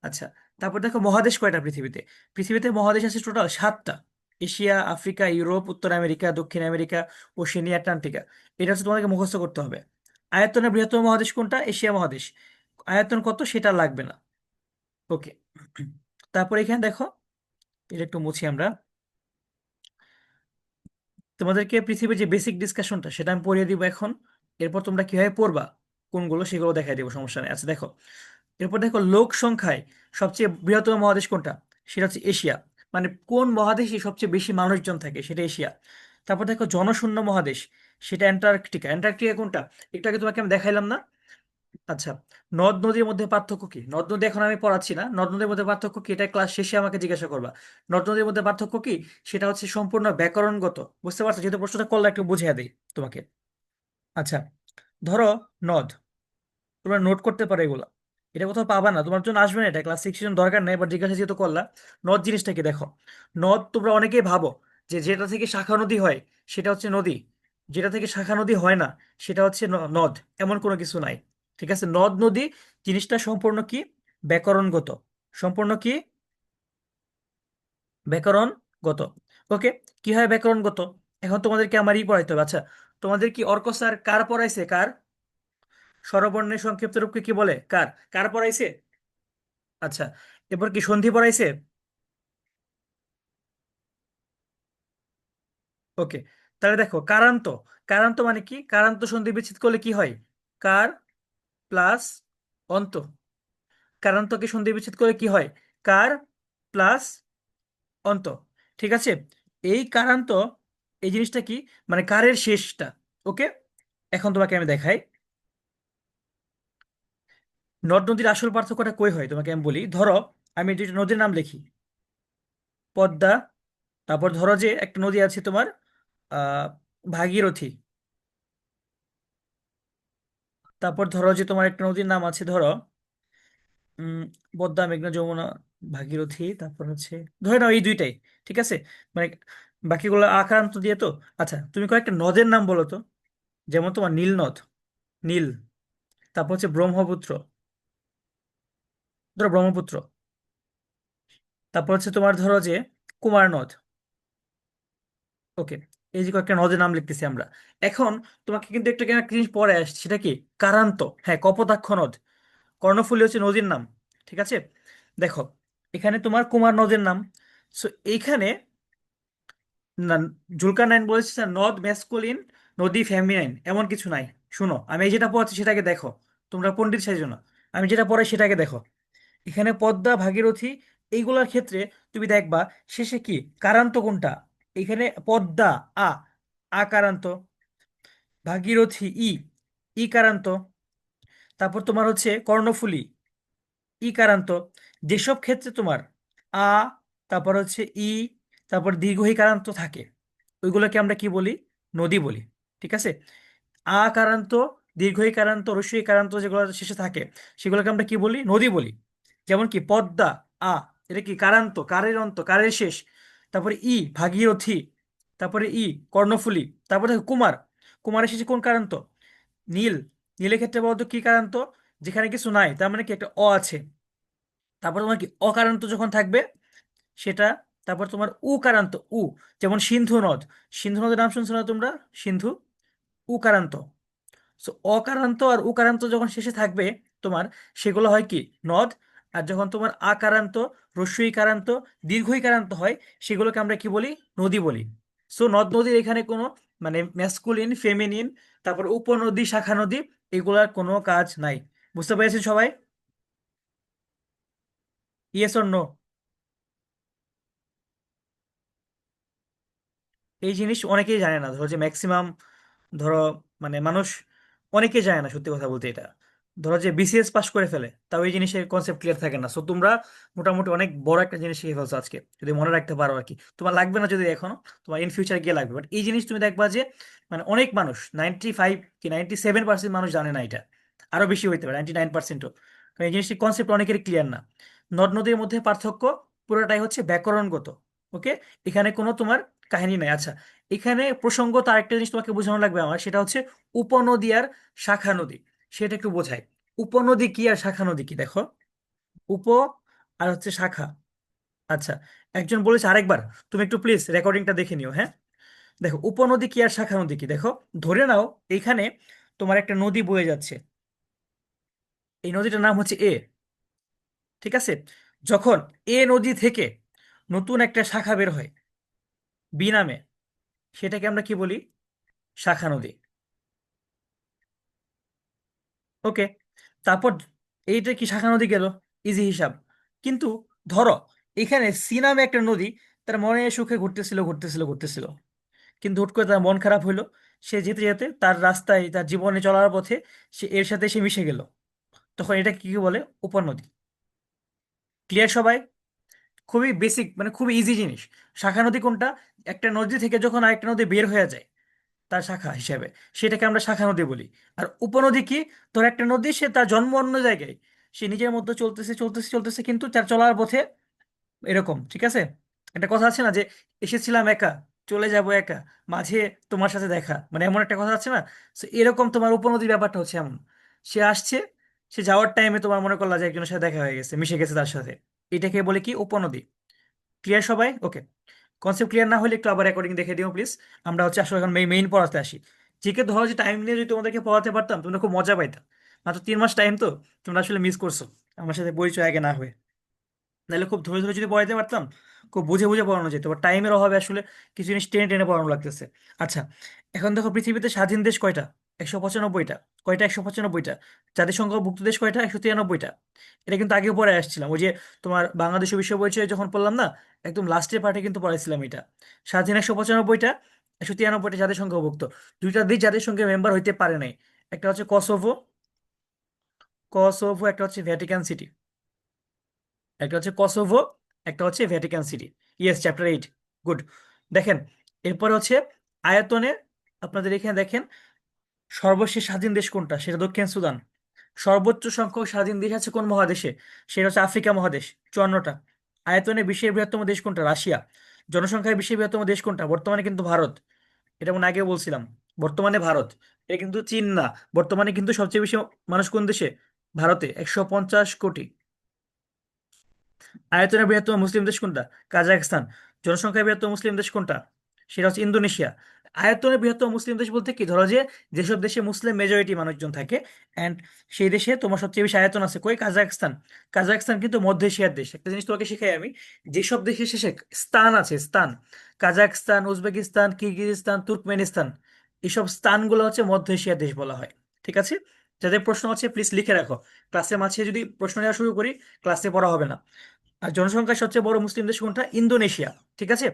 আচ্ছা। তারপর দেখো মহাদেশ কয়টা পৃথিবীতে। পৃথিবীতে মহাদেশ আছে টোটাল 7টা। এশিয়া, আফ্রিকা, ইউরোপ, উত্তর আমেরিকা, দক্ষিণ আমেরিকা, ওশেনিয়া, আটলান্টিকা। এটা হচ্ছে তোমাদেরকে মুখস্থ করতে হবে। আয়তনের বৃহত্তম মহাদেশ কোনটা, এশিয়া মহাদেশ। আয়তন কত সেটা লাগবে না। ওকে। তারপর এখানে দেখো, এটা একটু মুছি আমরা। তোমাদেরকে পৃথিবীর যে বেসিক ডিসকাশনটা সেটা আমি পড়িয়ে দিব এখন। এরপর তোমরা কিভাবে পড়বা কোনগুলো সেগুলো দেখাই দেবো, সমস্যা নেই। আচ্ছা দেখো, এরপর দেখো লোক সংখ্যায় সবচেয়ে বৃহত্তম মহাদেশ কোনটা, সেটা হচ্ছে এশিয়া। মানে কোন মহাদেশে সবচেয়ে বেশি মানুষজন থাকে, সেটা এশিয়া। তারপর দেখো জনশূন্য মহাদেশ, সেটা অ্যান্টার্কটিকা। অ্যান্টার্কটিকা কোনটা, একটু আগে তোমাকে আমি দেখাইলাম না। আচ্ছা। নদ নদীর মধ্যে পার্থক্য কি। নদ নদী এখন আমি পড়াচ্ছি না, নদ নদীর মধ্যে পার্থক্য কি এটা ক্লাস শেষে আমাকে জিজ্ঞাসা করবা। নদ নদীর মধ্যে পার্থক্য কি, সেটা হচ্ছে সম্পূর্ণ ব্যাকরণগত। বুঝতে পারছো, যেহেতু প্রশ্নটা করলে একটু বুঝিয়ে দিই তোমাকে। আচ্ছা। ধরো নদ, তোমরা নোট করতে পারো এগুলা। এটা কোথাও পাবা না, তোমার জন্য আসবে না, এটা ক্লাস সিক্স দরকার নেই, বাট জিজ্ঞাসা যেহেতু করলা। নদ জিনিসটাকে দেখো। নদ তোমরা অনেকেই ভাবো যে যেটা থেকে শাখা নদী হয় সেটা হচ্ছে নদী, যেটা থেকে শাখা নদী হয় না সেটা হচ্ছে নদ। এমন কোনো কিছু নাই। ঠিক আছে। নদ নদী জিনিসটা সম্পূর্ণ কি ব্যাকরণগত। সম্পূর্ণ কি ব্যাকরণগত। ওকে। কি হয় ব্যাকরণগত, এখন তোমাদেরকে আমার পড়াইতে হবে। আচ্ছা, তোমাদের কি অর্ক স্যার কার পড়াইছে, কার স্বরবর্ণের সংক্ষিপ্ত রূপকে কি বলে, কার কার পড়াইছে। আচ্ছা। এরপর কি সন্ধি পড়াইছে। ওকে। তাহলে দেখো কারান্ত। কারান্ত মানে কি, কারান্ত সন্ধি বিচ্ছেদ করলে কি হয়, কার প্লাস অন্ত। কারান্তকে সন্ধি বিচ্ছেদ করলে কি হয়, কার প্লাস অন্ত। ঠিক আছে। এই কারান্ত, এই জিনিসটা কি, মানে কারের শেষটা। ওকে। এখন তোমাকে আমি দেখাই নদ নদীর আসল পার্থক্যটা কই হয়, তোমাকে আমি বলি। ধরো আমি দুইটা নদীর নাম লিখি, পদ্মা। তারপর ধরো যে একটা নদী আছে তোমার আহ ভাগীরথী। তারপর ধরো যে তোমার একটা নদীর নাম আছে ধরো উম পদ্মা, মেঘনা, যমুনা, ভাগীরথী। তারপর হচ্ছে ধরে নাও এই দুইটাই। ঠিক আছে। মানে বাকিগুলো আক্রান্ত দিয়ে তো। আচ্ছা তুমি কয়েকটা নদের নাম বলো তো। যেমন তোমার নীল নদ, নীল। তারপর হচ্ছে ব্রহ্মপুত্র, ধরো ব্রহ্মপুত্র। তারপর হচ্ছে তোমার ধরো যে কুমার নদ। ওকে। এই যে কয়েকটা নদের নাম লিখতেছি আমরা। এখন তোমাকে কিন্তু একটা একটা জিনিস পরে আসছে, সেটা কি কারান্ত। হ্যাঁ, কপোতাক্ষ নদ। কর্ণফুলী হচ্ছে নদীর নাম। ঠিক আছে। দেখো এখানে তোমার কুমার নদের নাম। সো এইখানে না, জুলকার নাইন বলেছে স্যার নদ ম্যাসকুলিন, নদী ফেমিনাইন, এমন কিছু নাই। শুনো আমি এই যেটা পড়াচ্ছি সেটাকে দেখো, তোমরা পণ্ডিত সেজন্য না, আমি যেটা পড়াই সেটাকে দেখো। এখানে পদ্মা, ভাগীরথী, এইগুলোর ক্ষেত্রে তুমি দেখবা শেষে কি কারান্ত কোনটা। এখানে পদ্মা আ, কারান্ত। ভাগীরথী ই কারান্ত। তারপর তোমার হচ্ছে কর্ণফুলী ইকারান্ত। যেসব ক্ষেত্রে তোমার আ, তারপর হচ্ছে তারপর দীর্ঘ ইকারান্ত থাকে, ওইগুলোকে আমরা কি বলি, নদী বলি। ঠিক আছে। আকারান্ত, দীর্ঘ ইকারান্ত, হ্রস্ব ইকারান্ত যেগুলো শেষে থাকে সেগুলোকে আমরা কি বলি, নদী বলি। যেমন কি পদ্মা আ, এটা কি কারান্ত, কারের অন্ত, কারের শেষ। তারপরে ভাগীরথী। তারপরে কর্ণফুলী। তারপরে দেখো কুমার। কুমারের শেষে কোন কারান্ত, নীল। নীলের ক্ষেত্রে বলতো কি কারান্ত, যেখানে কিছু নাই, তার মানে কি একটা আছে। তারপর তোমার কি অকারান্ত যখন থাকবে সেটা। তারপর তোমার উকারান্ত যেমন সিন্ধু নদ। সিন্ধু নদের নাম শুনছো না তোমরা, সিন্ধু। উকারান্ত। সো অকারান্ত আর উকারান্ত যখন শেষে থাকবে তোমার, সেগুলো হয় কি নদ। আর যখন তোমার আকারান্ত, হ্রস্ব ইকারান্ত, দীর্ঘ ইকারান্ত হয়, সেগুলোকে আমরা কি বলি, নদী বলি। সো নদ নদীর এখানে কোনো মানে ম্যাসকুলিন, ফেমিনিন, তারপর উপনদী, শাখা নদী, এগুলার কোনো কাজ নাই। বুঝতে পেরেছেন সবাই? Yes or no? এই জিনিস অনেকেই জানে না, ধরো যে ম্যাক্সিমাম, ধরো মানে মানুষ অনেকেই জানে না সত্যি কথা বলতে এটা। ধরো যে বিসিএস পাস করে ফেলে, তাও এই জিনিসের কনসেপ্ট ক্লিয়ার থাকে না। সো তোমরা মোটামুটি অনেক বড় একটা জিনিস শিখে ফেলছো আজকে, যদি মনে রাখতে পারো আর কি। তোমার লাগবে না যদি এখনো, তোমার ইন ফিউচার গিয়ে লাগবে। বাট এই জিনিস তুমি দেখবা যে মানে অনেক মানুষ, 95 কি 97% মানুষ জানে না এটা। আরো বেশি হইতে পারে, 99%ও। কারণ এই জিনিসটির কনসেপ্ট অনেকেরই ক্লিয়ার না। নদ নদীর মধ্যে পার্থক্য পুরোটাই হচ্ছে ব্যাকরণগত। ওকে, এখানে কোনো তোমার কাহিনী নাই। আচ্ছা, এখানে প্রসঙ্গত আরেকটা জিনিস তোমাকে বোঝানো লাগবে আমার, সেটা হচ্ছে উপনদী আর শাখা নদী। সেটা একটু বোঝাই। উপনদী কি আর শাখা নদী কি, দেখো। উপ আর হচ্ছে শাখা। আচ্ছা, একজন বলেছে আরেকবার, তুমি একটু প্লিজ রেকর্ডিংটা দেখে নিও, হ্যাঁ। দেখো, উপনদী কি আর শাখা নদী কি, দেখো। ধরে নাও এইখানে তোমার একটা নদী বয়ে যাচ্ছে, এই নদীটার নাম হচ্ছে এ। ঠিক আছে, যখন এ নদী থেকে নতুন একটা শাখা বের হয় বি নামে, সেটাকে আমরা কি বলি? শাখা নদী। ওকে, তারপর এইটা কি শাখা নদী গেল, ইজি হিসাব। কিন্তু ধরো এখানে সি নামে একটা নদী তার মনে সুখে ঘুরতেছিল ঘুরতেছিল ঘুরতেছিল, কিন্তু হুট করে তার মন খারাপ হইলো। সে যেতে যেতে তার রাস্তায়, তার জীবনে চলার পথে সে এর সাথে সে মিশে গেল। তখন এটা কি বলে? উপনদী। ক্লিয়ার সবাই? খুবই বেসিক, মানে খুবই ইজি জিনিস। শাখা নদী কোনটা? একটা নদী থেকে যখন আরেকটা নদী বের হয়ে যায় তার শাখা হিসেবে, সেটাকে আমরা শাখা নদী বলি। আর উপনদী কি? ধর একটা নদী, সে তার জন্ম অন্য জায়গায়, সে নিজের মধ্যে চলতেছে চলতেছে চলতেছে, কিন্তু তার চলার পথে এরকম, ঠিক আছে। একটা কথা আছে না যে এসেছিলাম একা, চলে যাব একা, মাঝে তোমার সাথে দেখা, মানে এমন একটা কথা আছে না। So, এরকম তোমার উপনদীর ব্যাপারটা হচ্ছে এমন। সে আসছে, সে যাওয়ার টাইমে তোমার মনে করলা যে একজনের সাথে দেখা হয়ে গেছে, মিশে গেছে তার সাথে। এটাকে বলে কি? উপনদী। ক্লিয়ার সবাই? ওকে। কনসেপ্ট ক্লিয়ার না হলে একটু আবার রেকর্ডিং দেখে দিও প্লিজ। আমরা হচ্ছে আসলে এখন মেইন পড়াতে আসি। জিকে ধরো যে টাইম নিয়ে যদি তোমাদেরকে পড়াতে পারতাম, তোমরা খুব মজা পাইতাম। মাত্র 3 মাস টাইম তো, তোমরা আসলে মিস করছো আমার সাথে পরিচয় আগে না হয়ে। নাহলে খুব ধরে ধরে যদি পড়াইতে পারতাম, খুব বুঝে বুঝে পড়ানো যেত। বা টাইমের অভাবে আসলে কিছু জিনিস টেনে টেনে পড়ানো লাগতেছে। আচ্ছা, এখন দেখো পৃথিবীতে স্বাধীন দেশ কয়টা? 195টা। কয়টা? 195টা। জাতিসংঘভুক্ত দেশ কয়টা? 193টা। এটা কিন্তু আগে পড়ে আসছিলাম, ওই যে তোমার বাংলাদেশ বিশ্ব পরিচয় যখন পড়লাম না, একদম লাস্টের পার্টে কিন্তু পড়াইছিলাম এটা। স্বাধীন 195টা, 193টা জাতিসংঘভুক্ত। দুইটা দেশ জাতিসংঘের মেম্বার হইতে পারে নাই। একটা হচ্ছে কসোভো, কসোভো, একটা হচ্ছে ভ্যাটিকান সিটি। একটা হচ্ছে কসোভো, একটা হচ্ছে Vatican city. Yes, chapter 8। Good. দেখেন, এরপর হচ্ছে আয়তনে, আপনাদের এখানে দেখেন সর্বশেষ স্বাধীন দেশ কোনটা, সেটা দক্ষিণ সুদান। সর্বোচ্চ সংখ্যক স্বাধীন দেশ আছে কোন মহাদেশে? সেটা হচ্ছে আফ্রিকা মহাদেশ, 54টা। আয়তনে বিশ্বের বৃহত্তম দেশ কোনটা? রাশিয়া। জনসংখ্যায় বিশ্বের বৃহত্তম দেশ কোনটা? বর্তমানে কিন্তু ভারত। এটা মনে আগে বলছিলাম, বর্তমানে ভারত। এটা কিন্তু চীন না। বর্তমানে কিন্তু সবচেয়ে বেশি মানুষ কোন দেশে? ভারতে, 150 কোটি। আয়তনে বৃহত্তম মুসলিম দেশ কোনটা? কাজাখস্তান। জনসংখ্যায় বৃহত্তম মুসলিম দেশ কোনটা? সেটা হচ্ছে ইন্দোনেশিয়া। আয়তনে বৃহত্তম মুসলিম দেশ বলতে কি, ধরো যে যেসব দেশে মুসলিম মেজরিটি মানুষজন থাকে, অ্যান্ড সেই দেশে তোমার সবচেয়ে বেশি আয়তন আছে, কই? কাজাখস্তান। কাজাখস্তান কিন্তু মধ্য এশিয়ার দেশ। একটা জিনিস তোমাকে শিখাই আমি, যেসব দেশে শেষে স্থান আছে, স্থান, কাজাখস্তান, উজবেকিস্তান, কিরগিজস্তান, তুর্কমেনিস্তান, এইসব স্থানগুলো হচ্ছে মধ্য এশিয়ার দেশ বলা হয়। ঠিক আছে, যাদের প্রশ্ন আছে প্লিজ লিখে রাখো। ক্লাসের মাঝে যদি প্রশ্ন নেওয়া শুরু করি, ক্লাসে পড়া হবে না। আর জনসংখ্যার সবচেয়ে বড় মুসলিম দেশ কোনটা? ইন্দোনেশিয়া। ঠিক আছে,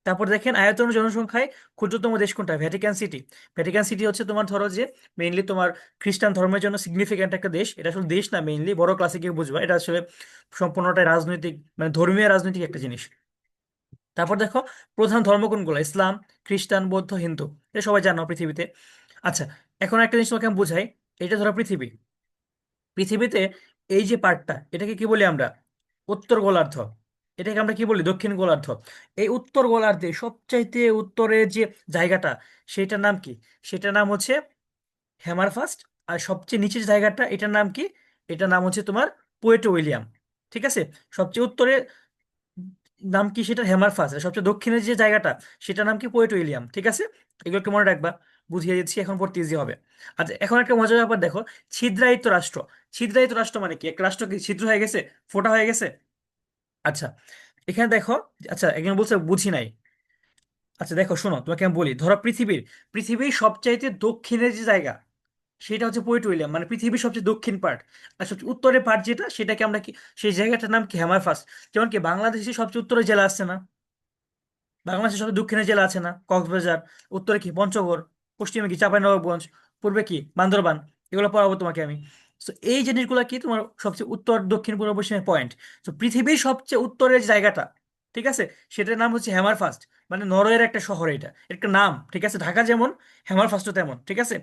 তারপর দেখেন আয়তন ও জনসংখ্যায় ক্ষুদ্রতম দেশ কোনটা? Vatican city. ভ্যাটিকান সিটি হচ্ছে তোমার ধরো যে মেইনলি তোমার খ্রিস্টান ধর্মের জন্য সিগনিফিক্যান্ট একটা দেশ। এটা আসলে দেশ না, মেইনলি বড় ক্লাসে গিয়ে বুঝবা, এটা আসলে সম্পূর্ণটাই রাজনৈতিক, মানে ধর্মীয় রাজনৈতিক একটা জিনিস। তারপর দেখো প্রধান ধর্ম কোনগুলো? ইসলাম, খ্রিস্টান, বৌদ্ধ, হিন্দু। এটা সবাই জানো পৃথিবীতে। আচ্ছা, এখন একটা জিনিস তোমাকে আমি বুঝাই। এটা ধরো পৃথিবী, পৃথিবীতে এই যে পার্টটা, এটাকে কি বলি আমরা? উত্তর গোলার্ধ। এটাকে আমরা কি বলি? দক্ষিণ গোলার্ধ। এই উত্তর গোলার্ধে সবচাইতে উত্তরের যে জায়গাটা, সেটার নাম কি? সেটার নাম হচ্ছে হ্যামারফাস্ট। আর সবচেয়ে নিচের জায়গাটা, এটার নাম কি? এটার নাম হচ্ছে তোমার পোয়েটো উইলিয়াম। ঠিক আছে, সবচেয়ে উত্তরে নাম কি সেটা? হ্যামারফাস্ট। আর সবচেয়ে দক্ষিণের যে জায়গাটা, সেটার নাম কি? পোয়েটো উইলিয়াম। ঠিক আছে, এগুলোকে মনে রাখবা, বুঝিয়ে দিচ্ছি, এখন পড়তে ইজি হবে। আচ্ছা, এখন একটা মজার ব্যাপার দেখো, ছিদ্রায়িত রাষ্ট্র। ছিদ্রায়িত রাষ্ট্র মানে কি? একটা রাষ্ট্র কি ছিদ্র হয়ে গেছে, ফোঁটা হয়ে গেছে? আচ্ছা, এখানে দেখো, আচ্ছা একজন বলছে বুঝি নাই। আচ্ছা দেখো, শোনো তোমাকে আমি বলি, ধরো পৃথিবীর সবচাইতে দক্ষিণের যে জায়গা সেটা হচ্ছে পোর্ট উইলিয়াম, মানে পৃথিবীর সবচেয়ে দক্ষিণ পার্ট। আর সবচেয়ে উত্তরের পার্ট যেটা, সেটাকে আমরা কি, সেই জায়গাটার নাম কি হ্যামারফাস্ট। যেমন কি বাংলাদেশের সবচেয়ে উত্তরের জেলা আসছে না, বাংলাদেশের সবচেয়ে দক্ষিণের জেলা আছে না কক্সবাজার, উত্তরে কি পঞ্চগড়, পশ্চিমে কি চাঁপাইনবাবগঞ্জ, পূর্বে কি বান্দরবান। এগুলো পড়াবো তোমাকে আমি। তো এই জিনিসগুলো কি তোমার সবচেয়ে উত্তর দক্ষিণ পূর্ব পশ্চিমের পয়েন্ট। তো পৃথিবীর সবচেয়ে উত্তরের জায়গাটা, ঠিক আছে, সেটার নাম হচ্ছে হ্যামারফাস্ট। মানে নরওয়ের একটা শহর, এটা একটা নাম, ঠিক আছে। ঢাকা যেমন, হ্যামারফাস্টও তেমন, ঠিক আছে।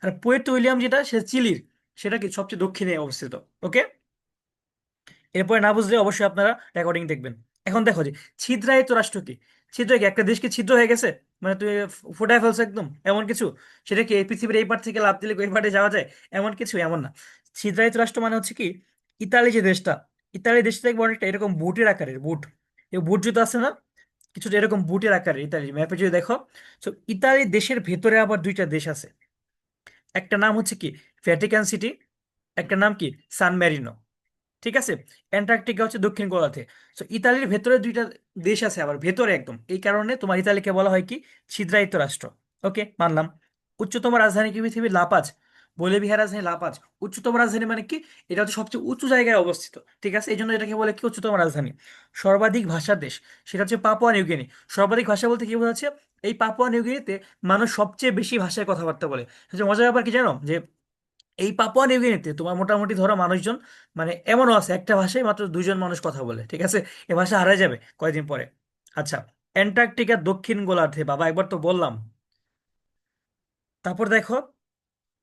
আর পুয়ের্তো উইলিয়াম যেটা, সেটা চিলির, সেটা কি সবচেয়ে দক্ষিণে অবস্থিত। ওকে, এরপরে না বুঝলে অবশ্যই আপনারা রেকর্ডিং দেখবেন। এখন দেখো যে ছিদ্রায়িত রাষ্ট্র কি, ছিদ্র কি একটা দেশ কি ছিদ্র হয়ে গেছে, মানে তুই ফুটায় ফেলছো একদম এমন কিছু? সেটা কি এই পৃথিবীর এই পার থেকে লাফ দিলে ওই পারে যাওয়া যায় এমন কিছু? এমন না। ছিদ্রায়িত রাষ্ট্র মানে হচ্ছে কি, ইতালি যে দেশটা, ইতালি দেশটা দেখবো অনেকটা এরকম বুটের আকারের, বুট, এই বুট জুতো আছে না, কিছুটা এরকম বুটের আকারের ইতালি ম্যাপে যদি দেখো। তো ইতালি দেশের ভেতরে আবার দুইটা দেশ আছে। একটা নাম হচ্ছে কি ভ্যাটিকান সিটি, একটা নাম কি সান মেরিনো, ঠিক আছে। অ্যান্টার্কটিকা হচ্ছে দক্ষিণ গোলার্ধে। তো ইতালির ভেতরে দুইটা দেশ আছে আবার ভেতরে একদম, এই কারণে তোমার ইতালিকে বলা হয় কি ছিদ্রায়িত রাষ্ট্র। ওকে, মানলাম। উচ্চতম রাজধানী কি পৃথিবীর? লাপাজ, বলিভিয়ার রাজধানী লাপাজ। উচ্চতম রাজধানী মানে কি, এটা হচ্ছে সবচেয়ে উঁচু জায়গায় অবস্থিত, ঠিক আছে, এই জন্য এটাকে বলে কি উচ্চতম রাজধানী। সর্বাধিক ভাষার দেশ, সেটা হচ্ছে পাপুয়া নিউগিনি। সর্বাধিক ভাষা বলতে কি বোঝাচ্ছে, এই পাপুয়া নিউগিনিতে মানুষ সবচেয়ে বেশি ভাষায় কথাবার্তা বলে। সবচেয়ে মজার ব্যাপার কি জানো, যে এই পাপুয়া নিউগিনিতে তোমার মোটামুটি ধরো মানুষজন, মানে এমনও আছে একটা ভাষায় মাত্র দুইজন মানুষ কথা বলে, ঠিক আছে। এ ভাষা হারাই যাবে কয়েকদিন পরে। আচ্ছা, অ্যান্টার্কটিকার দক্ষিণ গোলার্ধে, বাবা একবার তো বললাম। তারপর দেখো,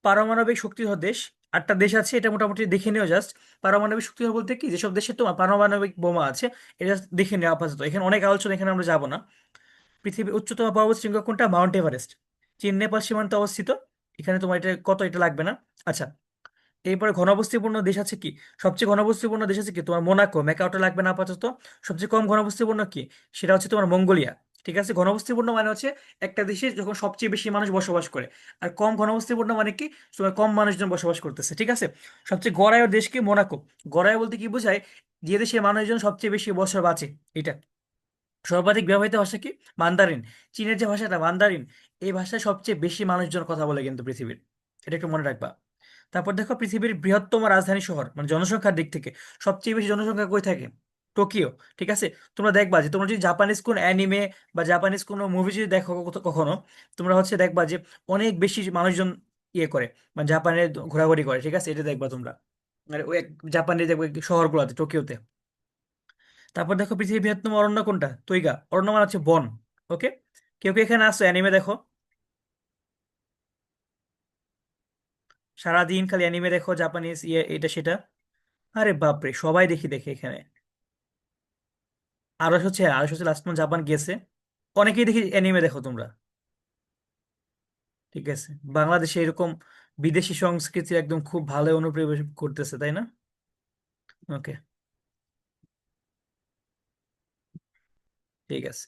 পারমাণবিক শক্তিধর দেশ, 8টা দেশ আছে, এটা মোটামুটি দেখে নিও জাস্ট। পারমাণবিক শক্তিধর বলতে কি, যেসব দেশে তোমার পারমাণবিক বোমা আছে, এটা just দেখে নিও আপাতত, এখানে অনেক আলোচনা, এখানে আমরা যাব না। পৃথিবীর উচ্চতম পর্বত শৃঙ্গ কোনটা? Mount Everest. চীন নেপাল সীমান্তে অবস্থিত, এখানে তোমার এটা কত, এটা লাগবে না। আচ্ছা, এরপরে ঘনবসতিপূর্ণ দেশ আছে কি, সবচেয়ে ঘনবসতিপূর্ণ দেশ আছে কি তোমার মোনাকো, ম্যাকাওটা লাগবে না আপাতত। সবচেয়ে কম ঘনবসতিপূর্ণ কি, সেটা হচ্ছে তোমার মঙ্গোলিয়া, ঠিক আছে। ঘনবসতিপূর্ণ মানে হচ্ছে একটা দেশে যখন সবচেয়ে বেশি মানুষ বসবাস করে, আর কম ঘনবসতিপূর্ণ মানে কি, তোমার কম মানুষজন বসবাস করতেছে, ঠিক আছে। সবচেয়ে গড়ায় দেশ কি? মোনাকো। গড়ায় বলতে কি বোঝায়, যে দেশের মানুষজন সবচেয়ে বেশি বছর বাঁচে, এটা। সর্বাধিক ব্যবহৃত ভাষা কি? মান্দারিন। চীনের যে ভাষাটা মান্দারিন, এই ভাষায় সবচেয়ে বেশি মানুষজন কথা বলে কিন্তু পৃথিবীর, এটা একটু মনে রাখবা। তারপর দেখো, পৃথিবীর বৃহত্তম রাজধানী শহর, মানে জনসংখ্যার দিক থেকে সবচেয়ে বেশি জনসংখ্যা কই থাকে? টোকিও, ঠিক আছে। তোমরা দেখবা যে তোমরা যদি জাপানিজ কোন অ্যানিমে বা জাপানিজ কোনো মুভি যদি দেখো কখনো, তোমরা হচ্ছে দেখবা যে অনেক বেশি মানুষজন ইয়ে করে, মানে জাপানে ঘোরাঘুরি করে, ঠিক আছে, এটা দেখবা তোমরা। মানে ওই জাপানের দেখবে শহরগুলোতে, টোকিওতে। তারপর দেখো, পৃথিবীর বৃহত্তম অরণ্য কোনটা? তৈগা। অরণ্য মানে হচ্ছে বন। ওকে, কেউ কেউ এখানে আসছো অ্যানিমে দেখো, সারাদিন খালি অ্যানিমে দেখো, জাপানিজ ইয়ে এটা সেটা। আরে বাপরে, সবাই দেখি দেখে এখানে। আরো হচ্ছে লাস্ট মান্থ জাপান গেছে, অনেকেই দেখি অ্যানিমে দেখো তোমরা, ঠিক আছে। বাংলাদেশে এরকম বিদেশি সংস্কৃতি একদম খুব ভালো অনুপ্রবেশ করতেছে, তাই না? ওকে, ঠিক আছে।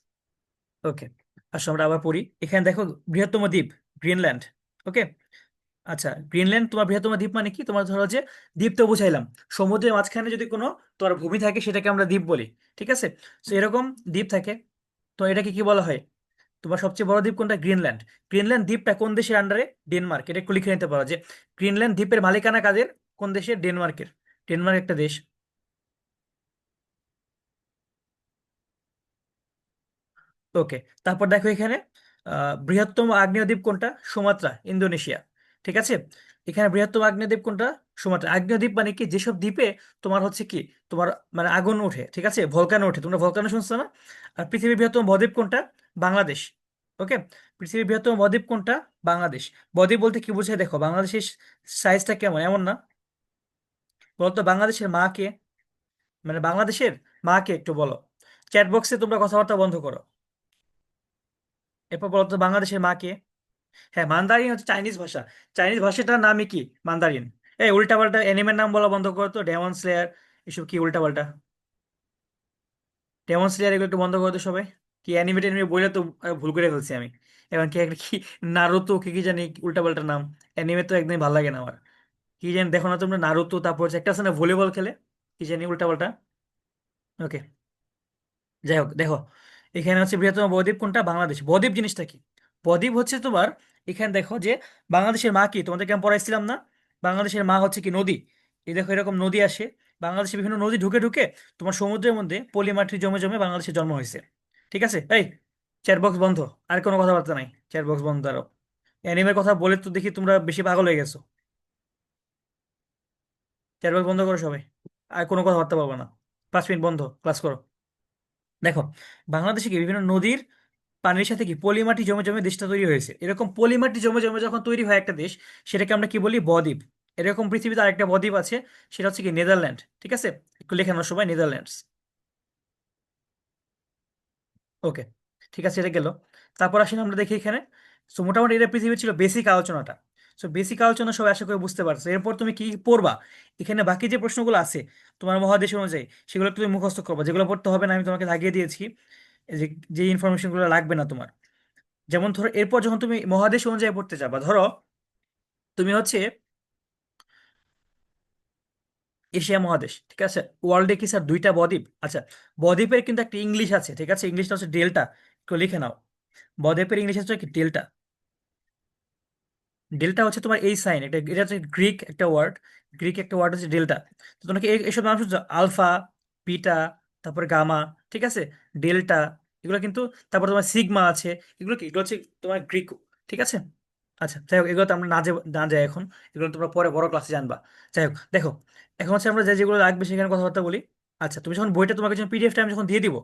ওকে, আসলে আমরা আবার পড়ি। এখানে দেখো, বৃহত্তম দ্বীপ গ্রিনল্যান্ড। ওকে, আচ্ছা, গ্রিনল্যান্ড তোমার বৃহত্তম দ্বীপ মানে কি, তোমার ধরো যে দ্বীপ তো বুঝাইলাম, সমুদ্রের মাঝখানে যদি কোনো তোমার ভূমি থাকে সেটাকে আমরা দ্বীপ বলি, ঠিক আছে। তো এরকম দ্বীপ থাকে, তো এটাকে কি বলা হয়? তোমার সবচেয়ে বড় দ্বীপ কোনটা? গ্রিনল্যান্ড। গ্রিনল্যান্ড দ্বীপটা কোন দেশের আন্ডারে? ডেনমার্ক। এটা একটু লিখে নিতে পারো যে গ্রিনল্যান্ড দ্বীপের মালিকানা কাদের, কোন দেশের? ডেনমার্কের। ডেনমার্ক একটা দেশ। ওকে, তারপর দেখো এখানে, বৃহত্তম আগ্নেয় দ্বীপ কোনটা? সুমাত্রা, ইন্দোনেশিয়া, ঠিক আছে। এখানে বৃহত্তম আগ্নেয় দ্বীপ কোনটা? সুমাত্রা। আগ্নেয় দ্বীপ মানে কি, যেসব দ্বীপে তোমার হচ্ছে কি, তোমার মানে আগুন ওঠে, ঠিক আছে, ভলকানো ওঠে, তোমরা ভলকানো শুনছো না? আর পৃথিবীর বৃহত্তম বদ্বীপ কোনটা? বাংলাদেশ। ওকে, পৃথিবীর বৃহত্তম বদ্বীপ কোনটা? বাংলাদেশ। বদ্বীপ বলতে কি বোঝায় দেখো, বাংলাদেশের সাইজটা কেমন এমন না? বলতো বাংলাদেশের মা কে, মানে বাংলাদেশের মা কে একটু বলো। চ্যাট বক্সে তোমরা কথাবার্তা বন্ধ করো। এরপর বলতো বাংলাদেশের মা কে। হ্যাঁ, মান্দারিন হচ্ছে চাইনিজ ভাষা। চাইনিজ ভাষাটার নামই কি? মান্দারিন। এই উল্টাপাল্টা অ্যানিমের নাম বলা বন্ধ করো তো, ডেমন স্লেয়ার, এসব কি উল্টাপাল্টা? ডেমন স্লেয়ার এগুলো একটু বন্ধ করো তো সবাই। কি অ্যানিমে টেনিমে বইলে তো ভুল করে ফেলছি আমি। এখন কি একটা কি নারুতো, কি কি জানি উল্টাপাল্টা নাম। অ্যানিমে তো একদমই ভালো লাগে না আমার। কি জানি দেখো না তোমরা, নারুতো, তারপর হচ্ছে একটা আছে না ভলিবল খেলে, কি জানি উল্টাপাল্টা। ওকে, যাই হোক দেখো, এখানে হচ্ছে বৃহত্তম বদ্বীপ কোনটা? বাংলাদেশ। বদ্বীপ জিনিসটা কি? বদ্বীপ হচ্ছে তোমার, এখানে দেখো যে বাংলাদেশের মা কি, তোমাদেরকে আমি পড়াইছিলাম না? বাংলাদেশের মা হচ্ছে কি? নদী। এই দেখো এরকম নদী আসে, বাংলাদেশে বিভিন্ন নদী ঢুকে ঢুকে তোমার সমুদ্রের মধ্যে পলি মাটি জমে জমে বাংলাদেশে জন্ম হয়েছে। ঠিক আছে? এই চ্যাট বক্স বন্ধ, আর কোনো কথাবার্তা নাই, চ্যাট বক্স বন্ধ আরো। অ্যানিমের কথা বলে তো দেখি তোমরা বেশি পাগল হয়ে গেছো। চ্যাট বক্স বন্ধ করো সবাই, আর কোনো কথাবার্তা বলবো না। 5 মিনিট বন্ধ, ক্লাস করো। দেখো, বাংলাদেশে কি বিভিন্ন নদীর পানির সাথে কি পলিমাটি জমে জমে দেশটা তৈরি হয়েছে। এরকম পলিমাটি জমে জমে যখন তৈরি হয় একটা দেশ, সেটাকে আমরা কি বলি? বদ্বীপ। এরকম পৃথিবীতে আরেকটা বদ্বীপ আছে, সেটা হচ্ছে কি নেদারল্যান্ড। ঠিক আছে? একটু লেখা নাও সবাই, নেদারল্যান্ডস। ওকে, ঠিক আছে, এটা গেল। তারপর আসলে আমরা দেখি এখানে, সো মোটামুটি এটা পৃথিবীর ছিল বেসিক আলোচনাটা। সো বেসিক আলোচনা সব আশা করে বুঝতে পারছো। এরপর তুমি কি পড়বা? এখানে বাকি যে প্রশ্নগুলো আছে তোমার মহাদেশ অনুযায়ী, সেগুলো তুমি মুখস্থ করবা। যেগুলো পড়তে হবে না আমি তোমাকে লাগিয়ে দিয়েছি, এই যে যে ইনফরমেশনগুলো লাগবে না তোমার। যেমন ধরো এরপর যখন তুমি মহাদেশ অনুযায়ী পড়তে যাবা, ধরো তুমি হচ্ছে এশিয়া মহাদেশ, ঠিক আছে? ওয়ার্ল্ডে কি স্যার দুইটা বদ্বীপ? আচ্ছা, বদ্বীপের কিন্তু একটা ইংলিশ আছে, ঠিক আছে? ইংলিশটা হচ্ছে ডেল্টা, একটু লিখে নাও। বদ্বীপের ইংলিশ হচ্ছে কি? ডেল্টা। ডেল্টা হচ্ছে তোমার এই সাইন, এটা এটা হচ্ছে গ্রিক একটা ওয়ার্ড। গ্রিক একটা ওয়ার্ড হচ্ছে ডেল্টা। তো তোমাকে এইসব নাম শুনছো, আলফা, বিটা, তারপরে গামা, ঠিক আছে, ডেল্টা, এগুলো কিন্তু, তারপর তোমার সিগমা আছে। এগুলো কি? এগুলো হচ্ছে তোমার গ্রিক। ঠিক আছে? আচ্ছা, যাই হোক, এগুলো তো আমরা না যাই এখন, এগুলো তোমরা পরে বড় ক্লাসে জানবা। যাই হোক, দেখো, এখন হচ্ছে আমরা যে যেগুলো লাগবে সেখানে কথাবার্তা বলি। আচ্ছা, তুমি যখন বইটা তোমাকে যখন পিডিএফটা আমি যখন দিয়ে দিব,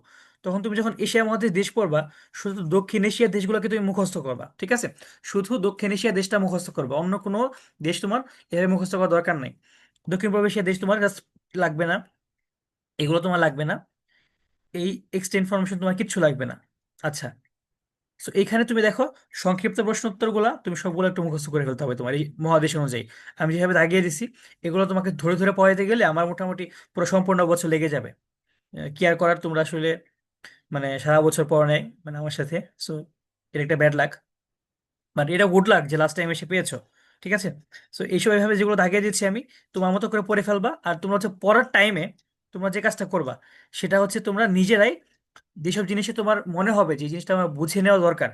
তখন তুমি যখন এশিয়া মহাদেশ দেশ পড়বা, শুধু দক্ষিণ এশিয়ার দেশগুলোকে তুমি মুখস্থ করবা। ঠিক আছে? শুধু দক্ষিণ এশিয়া দেশটা মুখস্থ করবে, অন্য কোনো দেশ তোমার এভাবে মুখস্থ করার দরকার নাই। দক্ষিণ পূর্ব এশিয়ার দেশ তোমার just লাগবে না, এগুলো তোমার লাগবে না, এই এক্সট্রা ইনফরমেশন তোমার কিচ্ছু লাগবে না। আচ্ছা, তো এইখানে তুমি দেখো, সংক্ষিপ্ত প্রশ্ন উত্তরগুলা তুমি সবগুলো একটু মুখস্থ করে ফেলতে হবে তোমার এই মহাদেশ অনুযায়ী। আমি যেভাবে দাগিয়ে দিছি, এগুলো তোমাকে ধরে ধরে পড়াইতে গেলে আমার মোটামুটি পুরো সম্পূর্ণ বছর লেগে যাবে। কি আর করার, তোমরা আসলে মানে সারা বছর পড়া নেই মানে আমার সাথে। সো এটা একটা ব্যাড লাক, বাট এটা গুড লাক যে লাস্ট টাইম এসে পেয়েছো। ঠিক আছে? সো এইসব এইভাবে যেগুলো দাগিয়ে দিচ্ছি আমি, তোমার মতো করে পড়ে ফেলবা। আর তোমরা হচ্ছে পড়ার টাইমে তোমরা যে কাজটা করবা, সেটা হচ্ছে তোমরা নিজেরাই যেসব জিনিসে তোমার মনে হবে যে এই জিনিসটা আমার বুঝে নেওয়া দরকার,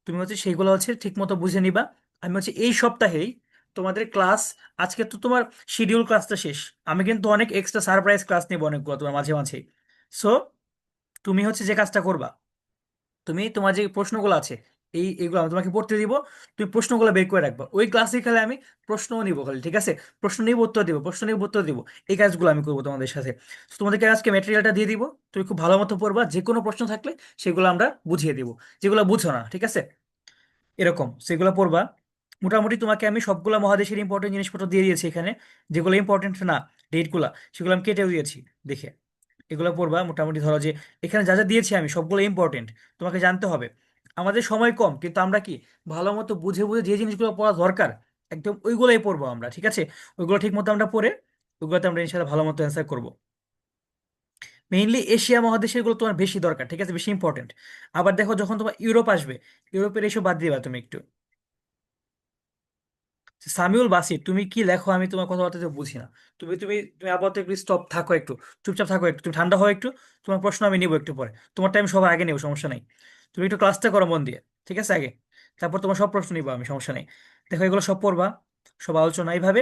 তুমি হচ্ছে সেইগুলো হচ্ছে ঠিক মতো বুঝে নিবা। আমি হচ্ছে এই সপ্তাহেই তোমাদের ক্লাস, আজকে তো তোমার শিডিউল ক্লাসটা শেষ, আমি কিন্তু অনেক এক্সট্রা সারপ্রাইজ ক্লাস নিবো অনেকগুলো তোমার মাঝে মাঝেই। সো তুমি হচ্ছে যে কাজটা করবা, তুমি তোমার যে প্রশ্নগুলো আছে, এইগুলো আমি তোমাকে পড়তে দিব, তুমি প্রশ্নগুলো বের করে রাখবা। ওই ক্লাসে খালি আমি প্রশ্নও নিবো খালি, ঠিক আছে? প্রশ্ন নিব, উত্তর দিব, প্রশ্ন নিব, উত্তর দিব। এই কাজগুলো আমি করবো তোমাদের সাথে। তো তোমাদেরকে আজকে ম্যাটেরিয়ালটা দিয়ে দিব, তুমি খুব ভালো মতো পড়বা। যে কোনো প্রশ্ন থাকলে সেগুলো আমরা বুঝিয়ে দিব, যেগুলো বুঝো না, ঠিক আছে, এরকম সেগুলো পড়বা। মোটামুটি তোমাকে আমি সবগুলো মহাদেশের ইম্পর্টেন্ট জিনিসপত্র দিয়ে দিয়েছি এখানে। যেগুলো ইম্পর্টেন্ট না, ডেটগুলা, সেগুলো আমি কেটেও দিয়েছি, দেখে এগুলো পড়বা। মোটামুটি ধরো যে এখানে যা যা দিয়েছি আমি সবগুলো ইম্পর্টেন্ট, তোমাকে জানতে হবে। আমাদের সময় কম, কিন্তু আমরা কি ভালো মতো বুঝে বুঝে যে জিনিসগুলো পড়া দরকার একদম ওইগুলোই পড়বো আমরা। ঠিক আছে? ওইগুলো ঠিক মতো আমরা পড়ে ওইগুলোতে আমরা ইনশাল্লাহ ভালো মতো অ্যান্সার করবো। মেইনলি এশিয়া মহাদেশের গুলো তোমার বেশি দরকার, ঠিক আছে, বেশি ইম্পর্টেন্ট। আবার দেখো, যখন তোমার ইউরোপ আসবে, ইউরোপের এসব বাদ দিবা তুমি একটু। সামিউল বাসির তুমি কি লেখো আমি তোমার কথাবার্তা তো বুঝি না। তুমি তুমি তুমি আপাতত একটু স্টপ থাকো, একটু চুপচাপ থাকো, একটু তুমি ঠান্ডা হও একটু। তোমার প্রশ্ন আমি নিবো একটু পরে, তোমার টাইম সবার আগে নেবো, সমস্যা নেই। তুমি একটু ক্লাসটা করো মন দিয়ে, ঠিক আছে, আগে। তারপর তোমার সব প্রশ্ন নিবো আমি, সমস্যা নেই। দেখো, এগুলো সব পড়বা, সব আলোচনা এইভাবে।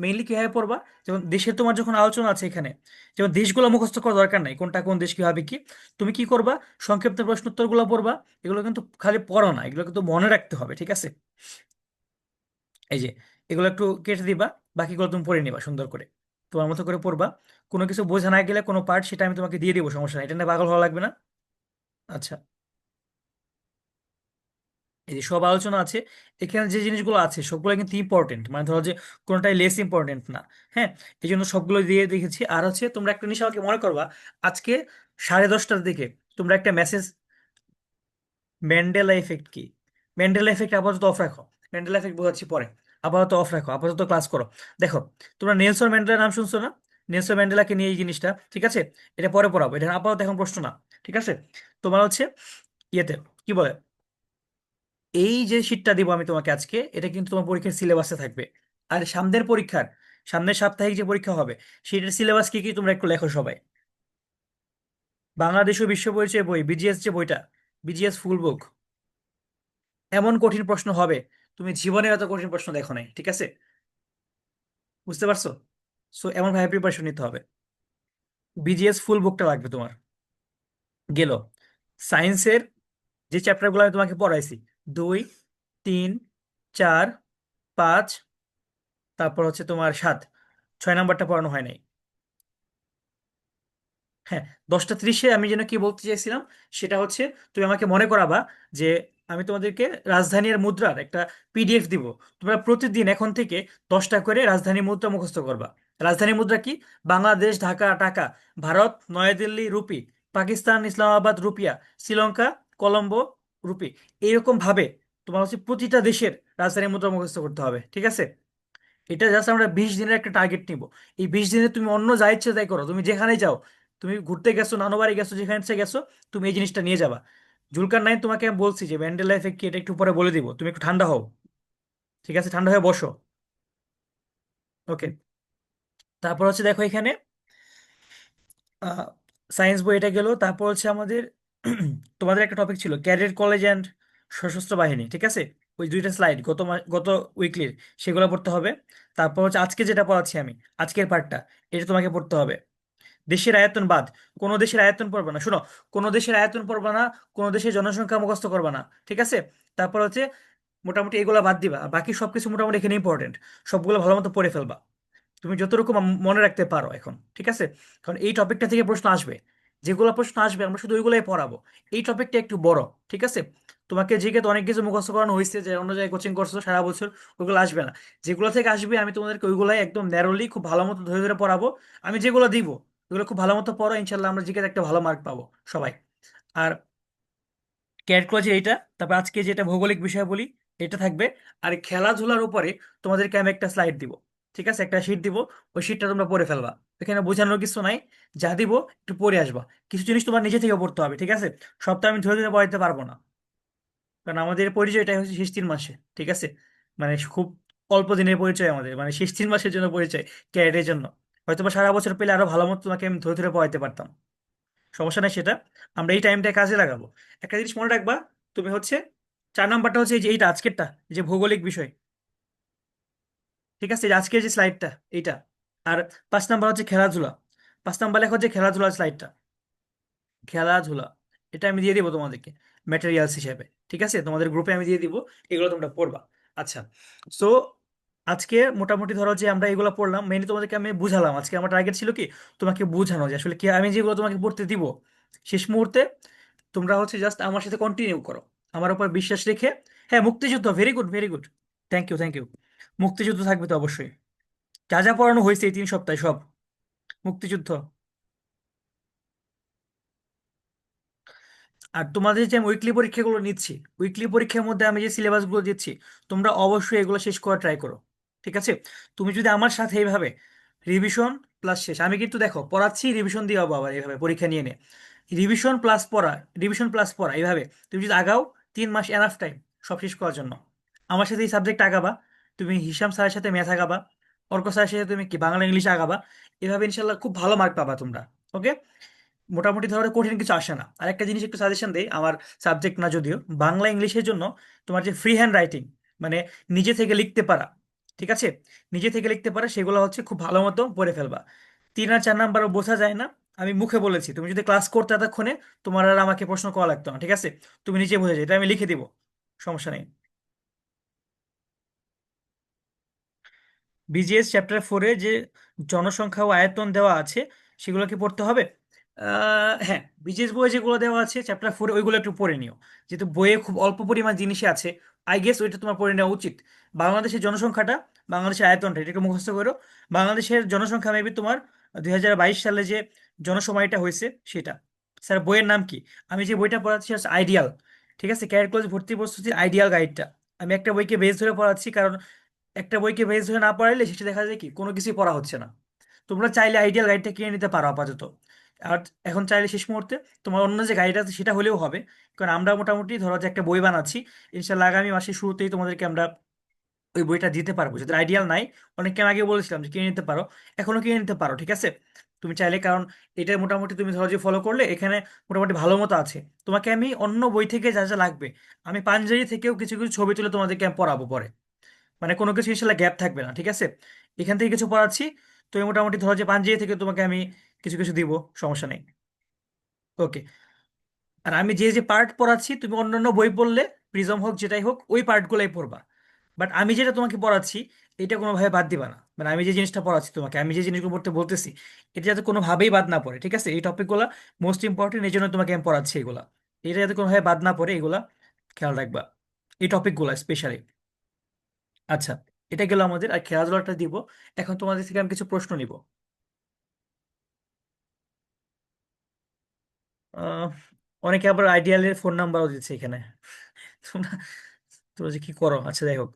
মেইনলি কিভাবে পড়বা, যেমন দেশের তোমার যখন আলোচনা আছে এখানে, যেমন দেশগুলো মুখস্থ করার দরকার নাই, কোনটা কোন দেশ কিভাবে কি। তুমি কি করবা? সংক্ষিপ্ত প্রশ্ন উত্তরগুলো পড়বা। এগুলো কিন্তু খালি পড়ো না, এগুলো কিন্তু মনে রাখতে হবে, ঠিক আছে? এই যে এগুলো একটু কেটে দিবা, বাকিগুলো তুমি পড়ে নিবা সুন্দর করে, তোমার মতো করে পড়বা। কোনো কিছু বোঝা না গেলে কোনো পার্ট, সেটা আমি তোমাকে দিয়ে দিব, সমস্যা নেই, এটা নিয়ে পাগল হওয়া লাগবে না। আচ্ছা, এই যে সব আলোচনা আছে, এখানে যে জিনিসগুলো আছে সবগুলো কিন্তু ইম্পর্টেন্ট, মানে ধরো যে কোনোটাই লেস ইম্পর্টেন্ট না। হ্যাঁ, এই জন্য সবগুলো দিয়ে দেখেছি। আর হচ্ছে তোমরা একটা জিনিস আমাকে মনে করবা, আজকে 10:30টার দিকে তোমরা একটা মেসেজ, ম্যান্ডেলা এফেক্ট কি? ম্যান্ডেলা এফেক্ট আপাতত অফ রাখো, ম্যান্ডেলা এফেক্ট বোঝাচ্ছি পরে। আপাতত অফ রাখো, আপাতত ক্লাস করো। দেখো, তোমরা নেলসন ম্যান্ডেলার নাম শুনছো না? নেলসন ম্যান্ডেলাকে নিয়ে এই জিনিসটা, ঠিক আছে, এটা পরে পড়াবো, এটা আপাতত এখন প্রশ্ন না। ঠিক আছে? তোমার হচ্ছে ইয়েতে কি বলে, এই যে শীটটা দিব আমি তোমাকে আজকে, এটা কিন্তু তোমার পরীক্ষার সিলেবাসে থাকবে। আর সামনের পরীক্ষার, সামনের সাপ্তাহিক যে পরীক্ষা হবে, সেটার সিলেবাস কি কি তোমরা একটু লেখো সবাই। বাংলাদেশ ও বিশ্ব পরিচয় বই, বিজিএস যে বইটা, বিজিএস ফুল বুক, এমন কঠিন প্রশ্ন হবে তুমি জীবনে এত কঠিন প্রশ্ন দেখো নাই, ঠিক আছে? বুঝতে পারছো? সো এমন ভাবে প্রিপারেশন নিতে হবে। বিজিএস ফুল বুকটা লাগবে তোমার। গেল সায়েন্সের যে চ্যাপ্টারগুলো আমি তোমাকে পড়াইছি, 2, 3, 4, 5, তারপর হচ্ছে তোমার 7, 6 নাম্বারটা পড়ানো হয় নাই। হ্যাঁ, 10টা 30-এ আমি যেন কি বলতে চাইছিলাম সেটা হচ্ছে, তুমি আমাকে মনে করাবা যে আমি তোমাদেরকে রাজধানীর মুদ্রার একটা পিডিএফ দিব। তোমরা প্রতিদিন এখন থেকে 10টা করে রাজধানী মুদ্রা মুখস্থ করবা। রাজধানী মুদ্রা কি? বাংলাদেশ ঢাকা টাকা, ভারত নয়াদিল্লি রুপি, পাকিস্তান ইসলামাবাদ রুপিয়া, শ্রীলঙ্কা কলম্বো রুপি। এইরকম ভাবে তোমার হচ্ছে প্রতিটা দেশের রাজধানী মুদ্রা মুখস্থ করতে হবে, ঠিক আছে? এটা জাস্ট আমরা 20 দিনের একটা টার্গেট নিব। এই 20 দিনে তুমি অন্য যা ইচ্ছে তাই করো, তুমি যেখানে যাও, তুমি ঘুরতে গেছো, নানু বাড়ি গেছো, যেখানে ইচ্ছে গেছো, তুমি এই জিনিসটা নিয়ে যাবা। জুলকার নাইন তোমাকে আমি বলছি যে ম্যান্ডেলা এফেক্ট কি, এটা একটু পরে বলে দিব, তুমি একটু ঠান্ডা হও। ঠিক আছে, ঠান্ডা হয়ে বসো। ওকে। তারপর হচ্ছে দেখো এখানে সায়েন্স বই এটা গেল। তারপর হচ্ছে আমাদের তোমাদের একটা টপিক ছিল ক্যাডেট কলেজ অ্যান্ড সশস্ত্র বাহিনী, ঠিক আছে? ওই 2টা স্লাইড গত উইকলির, সেগুলো পড়তে হবে। তারপর হচ্ছে আজকে যেটা পড়াচ্ছি আমি, আজকের পার্টটা, এটা তোমাকে পড়তে হবে। দেশের আয়তন বাদ, কোনো দেশের আয়তন পড়বে না, শোনো। কোনো দেশের আয়তন পড়বে না, কোনো দেশের জনসংখ্যা মুখস্থ করবে না, ঠিক আছে? তারপর হচ্ছে মোটামুটি এগুলো বাদ দিবা, আর বাকি সবকিছু মোটামুটি এখানে ইম্পর্টেন্ট। সবগুলো ভালো মতো পড়ে ফেলবা, তুমি যতটুকু মনে রাখতে পারো এখন, ঠিক আছে? কারণ এই টপিকটা থেকে প্রশ্ন আসবে, যেগুলো প্রশ্ন আসবে আমরা শুধু ওইগুলোই পড়াবো। এই টপিকটা একটু বড়, ঠিক আছে? তোমাকে জিকে তো অনেক কিছু মুখস্থ করানো হয়েছে, যে অন্য জায়গায় কোচিং করছো সারা বছর, ওইগুলো আসবে না। যেগুলো থেকে আসবে আমি তোমাদেরকে ওইগুলাই একদম ন্যারোলি খুব ভালো মতো ধরে ধরে পড়াবো। আমি যেগুলো দিব ওগুলো খুব ভালো মতো পড়ো, ইনশাল্লাহ আমরা জিকে একটা ভালো মার্ক পাবো সবাই। আর ক্যাট কলেজের এইটা, তারপর আজকে যেটা ভৌগোলিক বিষয় বলি, এটা থাকবে। আর খেলাধুলার উপরে তোমাদেরকে আমি একটা স্লাইড দিব, ঠিক আছে? একটা শীট দিব, ওই শীটটা তোমরা পড়ে ফেলবা। এখানে বোঝানোর কিছু নাই, যা দিব একটু পড়ে আসবা। কিছু জিনিস তোমার নিজে থেকে পড়তে হবে, ঠিক আছে? সবটা আমি ধরে ধরে পড়াইতে পারবো না, কারণ আমাদের পরিচয়টাই হচ্ছে শেষ 3 মাসে, ঠিক আছে? মানে খুব অল্প দিনের পরিচয় আমাদের, মানে শেষ 3 মাসের জন্য পরিচয় ক্যারিয়ারের জন্য। হয়তো বা সারা বছর পেলে আরো ভালো মতো তোমাকে আমি ধরে ধরে পড়াইতে পারতাম। সমস্যা নাই সেটা, আমরা এই টাইমটা কাজে লাগাবো। একটা জিনিস মনে রাখবা, তুমি হচ্ছে 4 নাম্বারটা হচ্ছে এই যে এইটা আজকেরটা, এই যে ভৌগোলিক বিষয়, ঠিক আছে? এই যে আজকের যে স্লাইডটা, এইটা। আর 5 নাম্বার হচ্ছে খেলাধুলা। 5 নাম্বার লেখা হচ্ছে খেলাধুলার স্লাইডটা, খেলাধুলা। এটা আমি দিয়ে দিব তোমাদেরকে ম্যাটেরিয়ালস হিসেবে, ঠিক আছে? তোমাদের গ্রুপে আমি দিয়ে দিব, এগুলো তোমরা পড়বা। আচ্ছা, সো আজকে মোটামুটি ধরো যে আমরা এগুলো পড়লাম, মেইনলি তোমাদেরকে আমি বুঝালাম। আজকে আমার টার্গেট ছিল কি, তোমাকে বোঝানো যে আসলে কি আমি যেগুলো তোমাকে পড়তে দিব শেষ মুহূর্তে তোমরা হচ্ছে জাস্ট আমার সাথে কন্টিনিউ করো, আমার উপর বিশ্বাস রেখে। হ্যাঁ, মুক্তিযুদ্ধ, very good very good, thank you thank you. মুক্তিযুদ্ধ থাকবে তো অবশ্যই, যা যা পড়ানো হয়েছে এই 3 সপ্তাহে সব মুক্তিযুদ্ধ। আর তোমাদের যে আমি উইকলি পরীক্ষাগুলো নিচ্ছি, উইকলি পরীক্ষার মধ্যে আমি যে সিলেবাসগুলো দিচ্ছি, তোমরা অবশ্যই এগুলো শেষ করার ট্রাই করো, ঠিক আছে? তুমি যদি আমার সাথে এইভাবে রিভিশন প্লাস শেষ, আমি কিন্তু দেখো পড়াচ্ছি, রিভিশন দিয়ে আবার এইভাবে পরীক্ষা নিয়ে নে, রিভিশন প্লাস পড়া, রিভিশন প্লাস পড়া, এইভাবে তুমি যদি আগাও, 3 মাস এনাফ টাইম সব শেষ করার জন্য। আমার সাথে এই সাবজেক্ট আগাবা, তুমি হিসাম স্যারের সাথে ম্যাথ আগাবা, অর্ক স্যারের সাথে তুমি কি বাংলা ইংলিশ আগাবা, এভাবে ইনশাল্লাহ খুব ভালো মার্ক পাবা তোমরা। ওকে, মোটামুটি ধরো কঠিন কিছু আসে না। আর একটা জিনিস একটু সাজেশন দেই, আমার সাবজেক্ট না যদিও, বাংলা ইংলিশের জন্য তোমার যে ফ্রি হ্যান্ড রাইটিং, মানে নিজে থেকে লিখতে পারা, ঠিক আছে? নিজে থেকে লিখতে পারা, সেগুলো হচ্ছে খুব ভালো মতো পড়ে ফেলবা। 3 আর 4 নাম্বারও বোঝা যায় না, আমি মুখে বলেছি, তুমি যদি ক্লাস করতে এতক্ষণে তোমার আর আমাকে প্রশ্ন করা লাগতো না, ঠিক আছে? তুমি নিজে বুঝে যাও, এটা আমি লিখে দিব, সমস্যা নেই। বিজিএস চ্যাপ্টার 4-এ যে জনসংখ্যা ও আয়তন দেওয়া আছে, সেগুলোকে পড়তে হবে। হ্যাঁ, বিজিএস বইয়ে যেগুলো দেওয়া আছে চ্যাপ্টার 4-এ, ওইগুলো একটু পড়ে নিও, যেহেতু বইয়ে খুব অল্প পরিমাণ জিনিসই আছে। আই গেস ওইটা তোমার পড়ে নেওয়া উচিত। বাংলাদেশের জনসংখ্যাটা, বাংলাদেশের আয়তনটা, এটা একটু মুখস্থ করো। বাংলাদেশের জনসংখ্যা মেবি তোমার 2022 সালে যে জনসমাইটা হয়েছে সেটা। স্যার বইয়ের নাম কি? আমি যে বইটা পড়াচ্ছি হচ্ছে আইডিয়াল, ঠিক আছে? ক্যারিয়ার কলেজ ভর্তি প্রস্তুতির আইডিয়াল গাইডটা। আমি একটা বইকে বেস ধরে পড়াচ্ছি, কারণ একটা বইকে বেস ধরে না পড়াইলে শেষে দেখা যায় কি কোনো কিছুই পড়া হচ্ছে না। তোমরা চাইলে আইডিয়াল গাইডটা কিনে নিতে পারো আপাতত। আর এখন চাইলে শেষ মুহূর্তে তোমার অন্য যে গাইড আছে সেটা হলেও হবে, কারণ আমরা মোটামুটি ধরো যে একটা বই বানাচ্ছি, ইনশাল্লাহ আগামী মাসের শুরুতেই তোমাদেরকে আমরা ওই বইটা দিতে পারবো। যাদের আইডিয়াল নাই, অনেককে আমি আগে বলেছিলাম যে কিনে নিতে পারো, এখনো কিনে নিতে পারো, ঠিক আছে? তুমি চাইলে, কারণ এটা মোটামুটি তুমি ধরো যে ফলো করলে এখানে মোটামুটি ভালো মতো আছে। তোমাকে আমি অন্য বই থেকে যা যা লাগবে, আমি পাঞ্জাবি থেকেও কিছু কিছু ছবি তুলে তোমাদেরকে আমি পড়াবো পরে, মানে কোনো কিছু ইনশাল্লাহ গ্যাপ থাকবে না, ঠিক আছে? এখান থেকে কিছু পড়াচ্ছি, তুমি মোটামুটি ধরো যে পাঞ্জাবি থেকে তোমাকে আমি কিছু কিছু দিব, সমস্যা নেই। ওকে। আর আমি যে যে পার্ট পড়াচ্ছি তুমি অন্যান্য বই পড়লে, প্রিজম হোক যেটাই হোক, ওই পার্টগুলোই পড়বা। বাট আমি যেটা তোমাকে পড়াচ্ছি এটা কোনোভাবে বাদ দিবা না, মানে আমি যে জিনিসটা পড়াচ্ছি তোমাকে, আমি যে জিনিসগুলো পড়তে বলতেছি, এটা যাতে কোনোভাবেই বাদ না পড়ে, ঠিক আছে? এই টপিকগুলো মোস্ট ইম্পর্টেন্ট, এই জন্য তোমাকে আমি পড়াচ্ছি এগুলা। এটা যাতে কোনোভাবে বাদ না পড়ে, এগুলা খেয়াল রাখবা, এই টপিকগুলো স্পেশালি। আচ্ছা, এটা গেল আমাদের, আর খেলাধুলাটা দিব। এখন তোমাদের থেকে আমি কিছু প্রশ্ন নিব। আহ, অনেকে আবার আইডিয়ালের ফোন নাম্বারও দিচ্ছে এখানে। তোমরা তোমরা যে কি করো, আচ্ছা যাই হোক।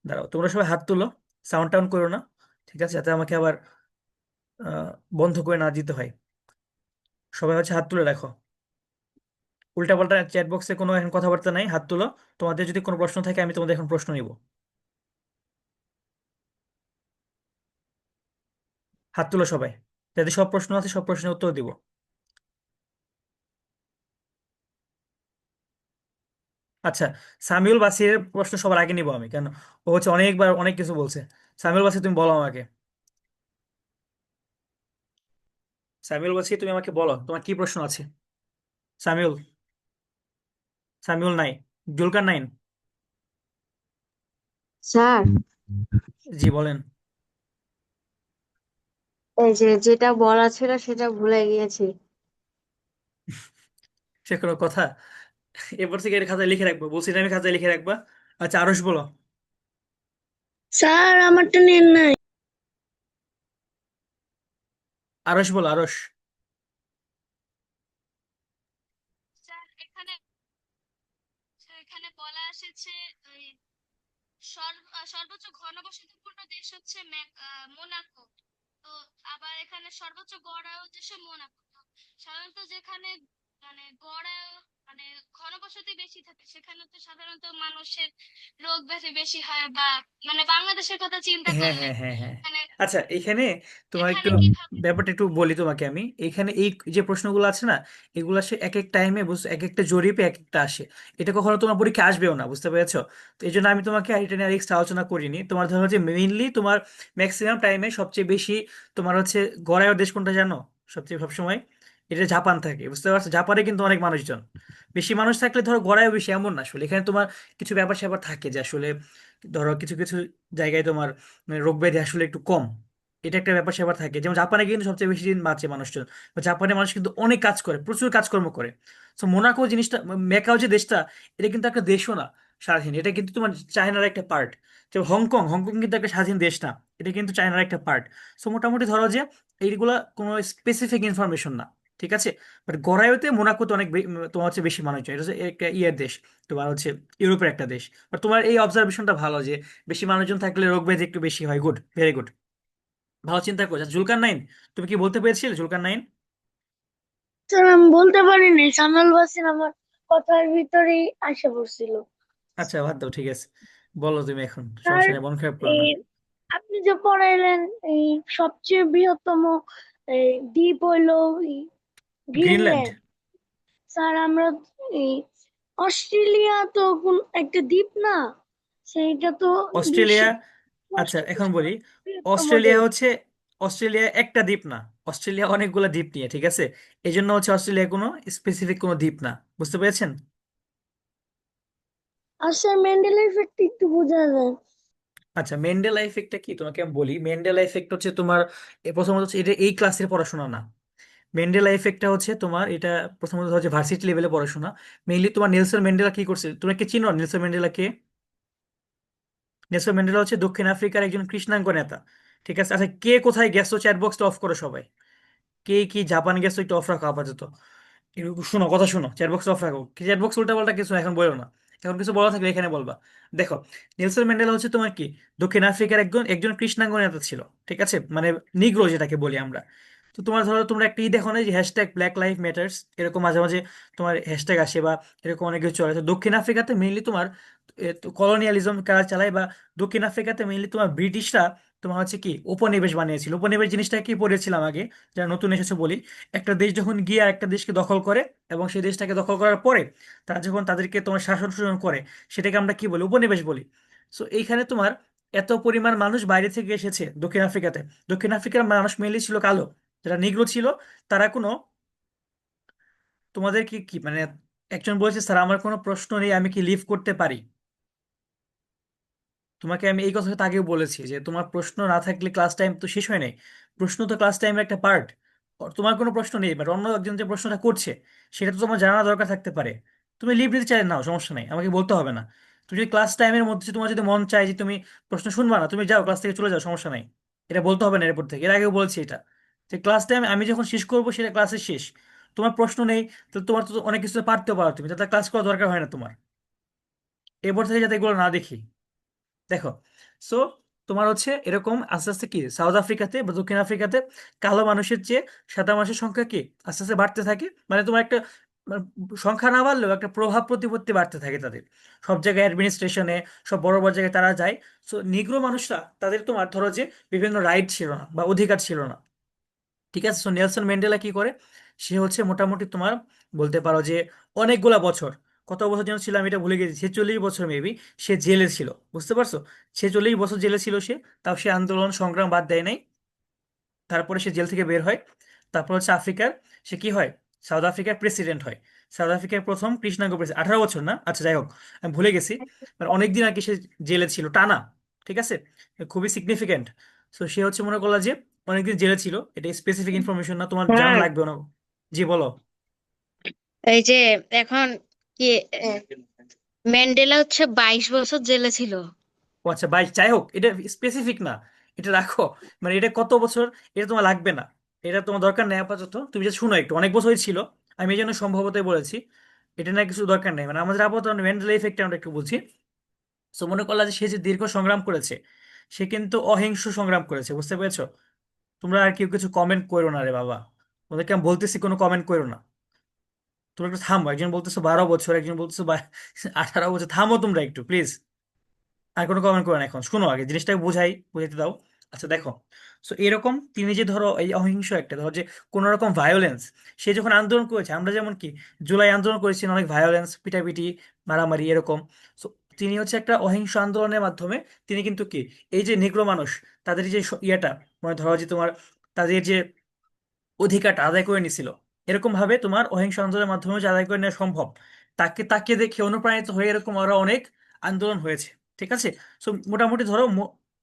দাঁড়াও, তোমরা সবাই হাত তুলো, সাউন্ড টাউন করো না, ঠিক আছে? যাতে আমাকে আবার আহ, বন্ধ করে না দিতে হয়। সবাই হচ্ছে হাত তুলে রাখো। উল্টাপাল্টা চ্যাট বক্সে কোনো এখন কথাবার্তা নাই, হাত তুলো। তোমাদের যদি কোনো প্রশ্ন থাকে আমি তোমাদের এখন প্রশ্ন নিব। হাত তুলো সবাই, যাতে সব প্রশ্ন আছে সব প্রশ্নের উত্তর দিব। আচ্ছা, সামিউল বাসিরের প্রশ্ন সবার আগে নিব আমি, কেন ও হচ্ছে অনেকবার অনেক কিছু বলছে। সামিউল বাসির, তুমি বলো আমাকে। সামিউল বাসির, তুমি আমাকে বলো তোমার কি প্রশ্ন আছে। সামিউল, সামিউল নাই, জুলকার নাইন। স্যার, জি বলেন। এই যে যেটা বলা ছিল সেটা ভুলে গিয়েছি। সে কোনো কথা? এরপর থেকে এর খাতায় লিখে রাখবো, বলছি না আমি খাতায় লিখে রাখবা। আচ্ছা, আরশ বলো। স্যার, আমারটা নেন নাই। আরশ বলো, আরশ। স্যার, এখানে বলা এসেছে এই সর্বোচ্চ ঘনবসতিপূর্ণ দেশ হচ্ছে মোনাকো। তো আবার এখানে সর্বোচ্চ গড় আয়ু দেশে মোনাকো। তো সাধারণত যেখানে গড় আয়ু মানে ঘনবসতি বেশি থাকে সেখানে তো সাধারণত মানুষের রোগ ব্যাধি বেশি হয়, বা বাংলাদেশের কথা চিন্তা হ্যাঁ, করলে হ্যাঁ, হ্যাঁ, হ্যাঁ। এখানে আচ্ছা, এখানে তোমার একটু এখানে কিভাবে। ব্যাপারটা একটু বলি তোমাকে আমি। এখানে এই যে প্রশ্নগুলো আছে না, এগুলো আসে এক এক টাইমে, এক একটা জরিপে এক একটা আসে। এটা কখনো তোমার পরীক্ষা আসবেও না, বুঝতে পেরেছো? তো এই জন্য আমি তোমাকে এটা নিয়ে আর এক্সট্রা আলোচনা করিনি। তোমার ধরো যে মেইনলি তোমার ম্যাক্সিমাম টাইমে সবচেয়ে বেশি তোমার হচ্ছে গড়ায় দেশ কোনটা জানো? সবচেয়ে সবসময় এটা জাপান থাকে, বুঝতে পারছো? জাপানে কিন্তু অনেক মানুষজন, বেশি মানুষ থাকলে ধরো গড়ায়ও বেশি এমন না। আসলে এখানে তোমার কিছু ব্যাপার স্যাপার থাকে যে আসলে ধরো কিছু কিছু জায়গায় তোমার মানে রোগ ব্যাধি আসলে একটু কম। এটা একটা ব্যাপার স্যাপার থাকে, যেমন জাপানে কিন্তু সবচেয়ে বেশি দিন বাঁচে মানুষজন। বা জাপানের মানুষ কিন্তু অনেক কাজ করে, প্রচুর কাজকর্ম করে। তো মোনাকো জিনিসটা, মেকাও যে দেশটা, এটা কিন্তু একটা দেশও না স্বাধীন, এটা কিন্তু তোমার চায়নার একটা পার্ট। যেমন হংকং, হংকং কিন্তু একটা স্বাধীন দেশ না, এটা কিন্তু চায়নার একটা পার্ট। সো মোটামুটি ধরো যে এইগুলা কোনো স্পেসিফিক ইনফরমেশন না, ঠিক আছে? বাট গড়াইতে মোনাকোতে অনেক তোমার হচ্ছে বেশি মানুষজন, এটা হচ্ছে একটা ইয়ের দেশ, তোমার হচ্ছে ইউরোপের একটা দেশ। বাট তোমার এই অবজারভেশনটা ভালো যে বেশি মানুষজন থাকলে রোগ ব্যাধি একটু বেশি হয়। গুড, ভেরি গুড, ভালো চিন্তা করছো। জুলকার নাইন, তুমি কি বলতে পেরেছিলে জুলকার নাইন? স্যার, আমি বলতে পারিনি, সানাল বাসির আমার কথার ভিতরেই আসে পড়ছিল। আচ্ছা, বাদ দাও, ঠিক আছে। বলো তুমি এখন, স্যার, সমস্যা নেই, মন খারাপ করো এই না। আপনি যে পড়াইলেন, এই সবচেয়ে বৃহত্তম এই দ্বীপ হইলো এই গ্রিনল্যান্ড। গ্রিনল্যান্ড। স্যার, আমরা এই অস্ট্রেলিয়া তো কোন একটা দ্বীপ না, সেইটা তো অস্ট্রেলিয়া, বিশ্বের আচ্ছা ষষ্ঠ এখন বলি। বৃহত্তম অস্ট্রেলিয়া দেশ। হচ্ছে, অস্ট্রেলিয়া একটা দ্বীপ না, অস্ট্রেলিয়া অনেকগুলো দ্বীপ নিয়ে, ঠিক আছে? এই জন্য হচ্ছে অস্ট্রেলিয়া কোনো স্পেসিফিক কোনো দ্বীপ না, বুঝতে পেরেছেন? আর স্যার, ম্যান্ডেলা ইফেক্ট একটু বোঝা যায়। আচ্ছা, মেন্ডেলা ইফেক্টটা কি তোমাকে আমি বলি। মেন্ডেলা ইফেক্ট হচ্ছে তোমার প্রথমত হচ্ছে এটা এই ক্লাসের পড়াশোনা না। মেন্ডেলা ইফেক্টটা হচ্ছে তোমার এটা প্রথমত হচ্ছে ভার্সিটি লেভেলে পড়াশোনা। মেইনলি তোমার নেলসন ম্যান্ডেলা কি করছে, তুমি কি চিনো নেলসন ম্যান্ডেলা কে? নেলসন ম্যান্ডেলা হচ্ছে দক্ষিণ আফ্রিকার একজন কৃষ্ণাঙ্গ নেতা, ঠিক আছে? আচ্ছা, কে কোথায় গেছো চ্যাট বক্সটা অফ করো সবাই। কে কি জাপান গেছো একটু অফ রাখো আপাতত। শোনো, কথা শোনো, চ্যাট বক্স অফ রাখো। চ্যাট বক্স উল্টা পাল্টা কিছু এখন বলো না, এখন কিছু বলা থাকলে এখানে বলবা। দেখো, নেলসন ম্যান্ডেলা হচ্ছে তোমার কি দক্ষিণ আফ্রিকার একজন একজন কৃষ্ণাঙ্গ নেতা ছিল, ঠিক আছে? মানে নিগ্রো যেটাকে বলি আমরা। তো তোমার ধরো তোমরা একটা দেখো না যে হ্যাশট্যাগ ব্ল্যাক লাইফ ম্যাটার্স, এরকম মাঝে মাঝে তোমার হ্যাশট্যাগ আসে বা এরকম অনেক কিছু চলে। তো দক্ষিণ আফ্রিকাতে মেইনলি তোমার কলোনিয়ালিজম কাজ চালায়, বা দক্ষিণ আফ্রিকাতে মেইনলি তোমার ব্রিটিশরা তোমার হচ্ছে কি উপনিবেশ বানিয়েছিল। উপনিবেশ জিনিসটা কি পড়েছিলাম আগে, যারা নতুন এসেছে বলি। একটা দেশ যখন গিয়ে একটা দেশকে দখল করে এবং সেই দেশটাকে দখল করার পরে তারা যখন তাদেরকে তোমার শাসন শোষণ করে, সেটাকে আমরা কি বলি, উপনিবেশ বলি। সো এইখানে তোমার এত পরিমাণ মানুষ বাইরে থেকে এসেছে দক্ষিণ আফ্রিকাতে। দক্ষিণ আফ্রিকার মানুষ মেনলি ছিল কালো, যারা নিগ্রো ছিল। তারা কোনো তোমাদের কি কি মানে একজন বলেছে, স্যার আমার কোনো প্রশ্ন নেই, আমি কি লিভ করতে পারি? তোমাকে আমি এই কথাটা আগেও বলেছি যে তোমার প্রশ্ন না থাকলে ক্লাস টাইম তো শেষ হয় নাই। প্রশ্ন তো ক্লাস টাইমের একটা পার্ট। তোমার কোনো প্রশ্ন নেই, বাট অন্য একজন যে প্রশ্নটা করছে সেটা তো তোমার জানা দরকার থাকতে পারে। তুমি লিভ নিতে চাইলে নাও, সমস্যা নেই, আমাকে বলতে হবে না। তুমি যদি ক্লাস টাইমের মধ্যে তোমার যদি মন চায় যে তুমি প্রশ্ন শুনবা না, তুমি যাও, ক্লাস থেকে চলে যাও, সমস্যা নাই। এটা বলতে হবে না এরপর থেকে, এর আগেও বলছি এটা, যে ক্লাস টাইম আমি যখন শেষ করবো সেটা ক্লাসের শেষ। তোমার প্রশ্ন নেই, তো তোমার তো অনেক কিছু পারতেও পারো, তুমি তাতে ক্লাস করা দরকার হয় না তোমার। এরপর থেকে যাতে এগুলো না দেখি। দেখো, সো তোমার হচ্ছে এরকম আস্তে আস্তে কি সাউথ আফ্রিকাতে বা দক্ষিণ আফ্রিকাতে কালো মানুষের চেয়ে সাদা মানুষের সংখ্যা কি আস্তে আস্তে বাড়তে থাকে। মানে তোমার একটা মানে সংখ্যা না বাড়লেও একটা প্রভাব প্রতিপত্তি বাড়তে থাকে তাদের। সব জায়গায় অ্যাডমিনিস্ট্রেশনে, সব বড় বড় জায়গায় তারা যায়। সো নিগ্রো মানুষরা, তাদের তোমার ধরো যে বিভিন্ন রাইট ছিল না বা অধিকার ছিল না। ঠিক আছে, সো নেলসন ম্যান্ডেলা কি করে, সে হচ্ছে মোটামুটি তোমার বলতে পারো যে অনেকগুলা বছর, কত বছর যেন ছিল আমি এটা ভুলে গেছি, 46 বছর মেবি সে জেলে ছিল, বুঝতে পারছো? 46 বছর জেলে ছিল সে, তাও সে আন্দোলন সংগ্রাম বাদ দেয় নাই। তারপরে সে জেল থেকে বের হয়। তারপর হচ্ছে আফ্রিকার, সে কি হয়, সাউথ আফ্রিকার প্রেসিডেন্ট হয়। সাউথ আফ্রিকার প্রথম কৃষ্ণাঙ্গ প্রেসিডেন্ট, 18 বছর না, আচ্ছা যাই হোক, আমি ভুলে গেছি। মানে অনেকদিন আর কি সে জেলে ছিল টানা। ঠিক আছে, খুবই সিগনিফিকেন্ট। তো সে হচ্ছে মনে করলা যে অনেকদিন জেলে ছিল, এটা স্পেসিফিক ইনফরমেশন না, তোমার জানা স্যার, লাগবে না। জি বলো। এই যে এখন কি আহ, ম্যান্ডেলা হচ্ছে 22 বছর জেলে ছিল। ও আচ্ছা, 22, যাই হোক, এটা স্পেসিফিক না, এটা রাখো। মানে এটা কত বছর, এটা তোমার লাগবে না, এটা তোমার দরকার নেই আপাতত। তুমি যে শুনো একটু, অনেক বছরই ছিল, আমি এই জন্য সম্ভবতই বলেছি। এটা না কিছু দরকার নেই, মানে আমাদের আপাতত ম্যান্ডেলা ইফেক্ট আমরা একটু বলছি। সো মনে করলা যে সে যে দীর্ঘ সংগ্রাম করেছে, সে কিন্তু অহিংস সংগ্রাম করেছে, বুঝতে পেরেছো? তোমরা আর কেউ কিছু কমেন্ট করো না রে বাবা, ওদেরকে আমি বলতেছি কোনো কমেন্ট করো না। তোমরা একটু থামো, একজন বলতেছো 12 বছর, একজন বলতেছো 18 বছর, থামো তোমরা একটু প্লিজ। আর কোনো কমেন্ট করো না, এখন শোনো, আগে জিনিসটাকে বুঝাইতে দাও। আচ্ছা দেখো, সো এরকম তিনি যে ধরো এই অহিংস একটা ধরো যে কোনো রকম ভায়োলেন্স, সে যখন আন্দোলন করেছে, আমরা যেমন কি জুলাই আন্দোলন করেছিলেন, অনেক ভায়োলেন্স, পিটাপিটি, মারামারি এরকম। সো তিনি হচ্ছে একটা অহিংস আন্দোলনের মাধ্যমে তিনি কিন্তু কি এই যে নেগ্রো মানুষ, তাদের যে ইয়েটা, মানে ধরো যে তোমার তাদের যে অধিকারটা আদায় করে নিছিল, এরকম ভাবে তোমার অহিংস আন্দোলনের মাধ্যমে যে আদায় করে নেওয়া সম্ভব, তাকে দেখে অনুপ্রাণিত হয়ে এরকম আরো অনেক আন্দোলন হয়েছে। ঠিক আছে, সো মোটামুটি ধরো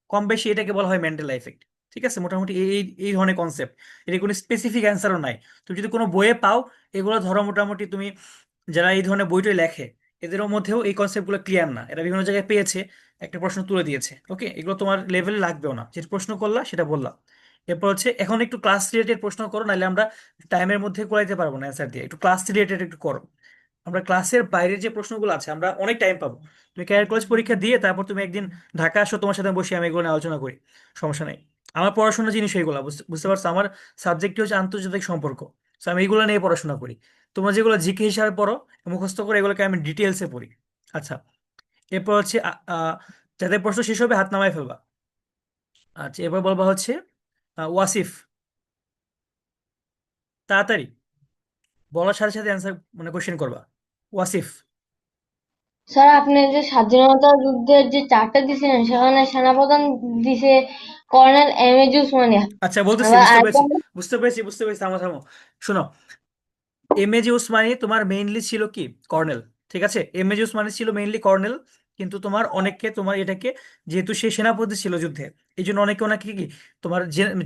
কম বেশি এটাকে বলা হয় ম্যান্ডেলা ইফেক্ট। ঠিক আছে, মোটামুটি এই এই এই ধরনের কনসেপ্ট, এর কোনো স্পেসিফিক অ্যান্সারও নাই। তুমি যদি কোনো বইয়ে পাও, এগুলো ধরো মোটামুটি তুমি, যারা এই ধরনের বইটই লেখে, এদের মধ্যেও এই কনসেপ্টগুলো ক্লিয়ার না, এরা বিভিন্ন জায়গায় পেয়েছে, একটা প্রশ্ন তুলে দিয়েছে, ওকে, এগুলো তোমার লেভেলে লাগবেও না, যে প্রশ্ন করলা সেটা বললাম। এরপর হচ্ছে এখন একটু ক্লাস রিলেটেড প্রশ্ন করো, নাহলে আমরা টাইমের মধ্যে করাইতে পারবো না অ্যান্সার দিয়ে, একটু ক্লাস রিলেটেড একটু করো। আমরা ক্লাসের বাইরের যে প্রশ্নগুলো আছে, আমরা অনেক টাইম পাবো। তুমি ক্যারিয়ার কলেজ পরীক্ষা দিয়ে তারপর তুমি একদিন ঢাকা আসো, তোমার সাথে বসে আমি এগুলো নিয়ে আলোচনা করি, সমস্যা নেই। আমার পড়াশোনার জিনিস এইগুলো, বুঝতে পারছো? আমার সাবজেক্টই হচ্ছে আন্তর্জাতিক সম্পর্ক। তো আমি এগুলো নিয়ে পড়াশোনা করি। তোমরা যেগুলো জিকে হিসাবে পড়ো, মুখস্থ করে, এগুলোকে আমি ডিটেলসে পড়ি। আচ্ছা, এরপর হচ্ছে যাদের প্রশ্ন শেষ হবে হাত নামায় ফেলবা। আচ্ছা, এরপর বলবা হচ্ছে ওয়াসিফ, তাড়াতাড়ি বলার সাথে সাথে অ্যান্সার মানে কোশ্চেন করবা। ওয়াসিফ। স্যার আপনি যে স্বাধীনতা যুদ্ধের যে চারটা দিছিলেন সেখানে সেনাপ্রধান দিছে কর্নেল এম এ উসমানি। আচ্ছা বলতেছি, আবার বুঝতে পেরেছি, আরেকজন বুঝতে পেরেছি, থামো থামো। শোনো, এমএজি উসমানি তোমার মেইনলি ছিল কি কর্নেল। ঠিক আছে, এমএজি উসমানি ছিল মেইনলি কর্নেল, কিন্তু তোমার অনেককে তোমার এটাকে, যেহেতু সে সেনাপতি ছিল যুদ্ধে, এই জন্য অনেকে ওনাকে কি তোমার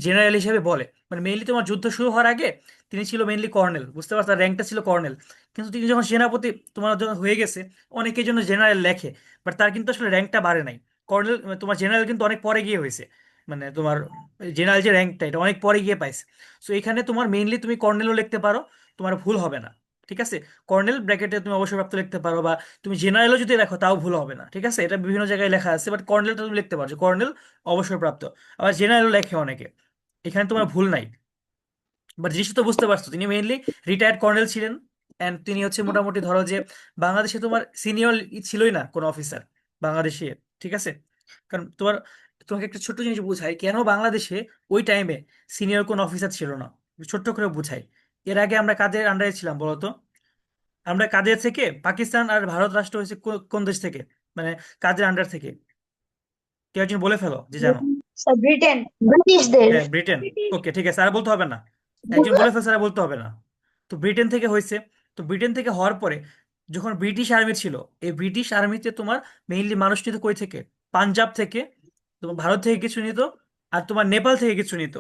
জেনারেল হিসেবে বলে। মানে মেইনলি তোমার যুদ্ধ শুরু হওয়ার আগে তিনি ছিল মেইনলি কর্নেল, বুঝতে পারছো, তার র্যাঙ্কটা ছিল কর্নেল। কিন্তু তিনি যখন সেনাপতি তোমার যখন হয়ে গেছে, অনেকের জন্য জেনারেল লেখে, বাট তার কিন্তু আসলে র্যাঙ্কটা বাড়ে নাই। কর্নেল তোমার জেনারেল কিন্তু অনেক পরে গিয়ে হয়েছে, মানে তোমার জেনারেল যে র্যাঙ্কটা, এটা অনেক পরে গিয়ে পাইছে। সো এখানে তোমার মেইনলি তুমি কর্নেলও লিখতে পারো, তোমার ভুল হবে না। ঠিক আছে, কর্নেল ব্র্যাকেটে তুমি অবসর প্রাপ্ত লিখতে পারো, বা তুমি জেনারেলও যদি লেখো তাও ভুল হবে না। ঠিক আছে, এটা বিভিন্ন জায়গায় লেখা আছে, বাট কর্নেলটা তুমি লিখতে পারছো, কর্নেল অবসরপ্রাপ্ত। আবার জেনারেলও লেখে অনেকে, এখানে তোমার ভুল নাই। বাট জিনিসটা তো বুঝতে পারছো, তিনি মেইনলি রিটায়ার্ড কর্নেল ছিলেন। অ্যান্ড তিনি হচ্ছে মোটামুটি ধরো যে বাংলাদেশে তোমার সিনিয়র ছিলই না কোনো অফিসার বাংলাদেশে। ঠিক আছে, কারণ তোমার তোমাকে একটা ছোট্ট জিনিস বুঝাই কেন বাংলাদেশে ওই টাইমে সিনিয়র কোন অফিসার ছিল না। ছোট্ট করে বুঝাই। এর আগে আমরা কাদের আন্ডারে ছিলাম বলতো? আমরা কাদের থেকে, পাকিস্তান আর ভারত রাষ্ট্র হয়েছে কোন দেশ থেকে, মানে কাদের আন্ডার থেকে? কেউ একজন বলে ফেলো যে জানো। Sir Britain. ব্রিটিশদের। হ্যাঁ, ব্রিটেন। ওকে, ঠিক আছে, আর বলতে হবে না। একজন বলে ফেলছে, আর বলতে হবে না। তো ব্রিটেন থেকে হয়েছে। তো ব্রিটেন থেকে হওয়ার পরে যখন ব্রিটিশ আর্মি ছিল, এই ব্রিটিশ আর্মিতে তোমার মেইনলি মানুষ নিত কই থেকে? পাঞ্জাব থেকে, তোমার ভারত থেকে কিছু নিত, আর তোমার নেপাল থেকে কিছু নিত।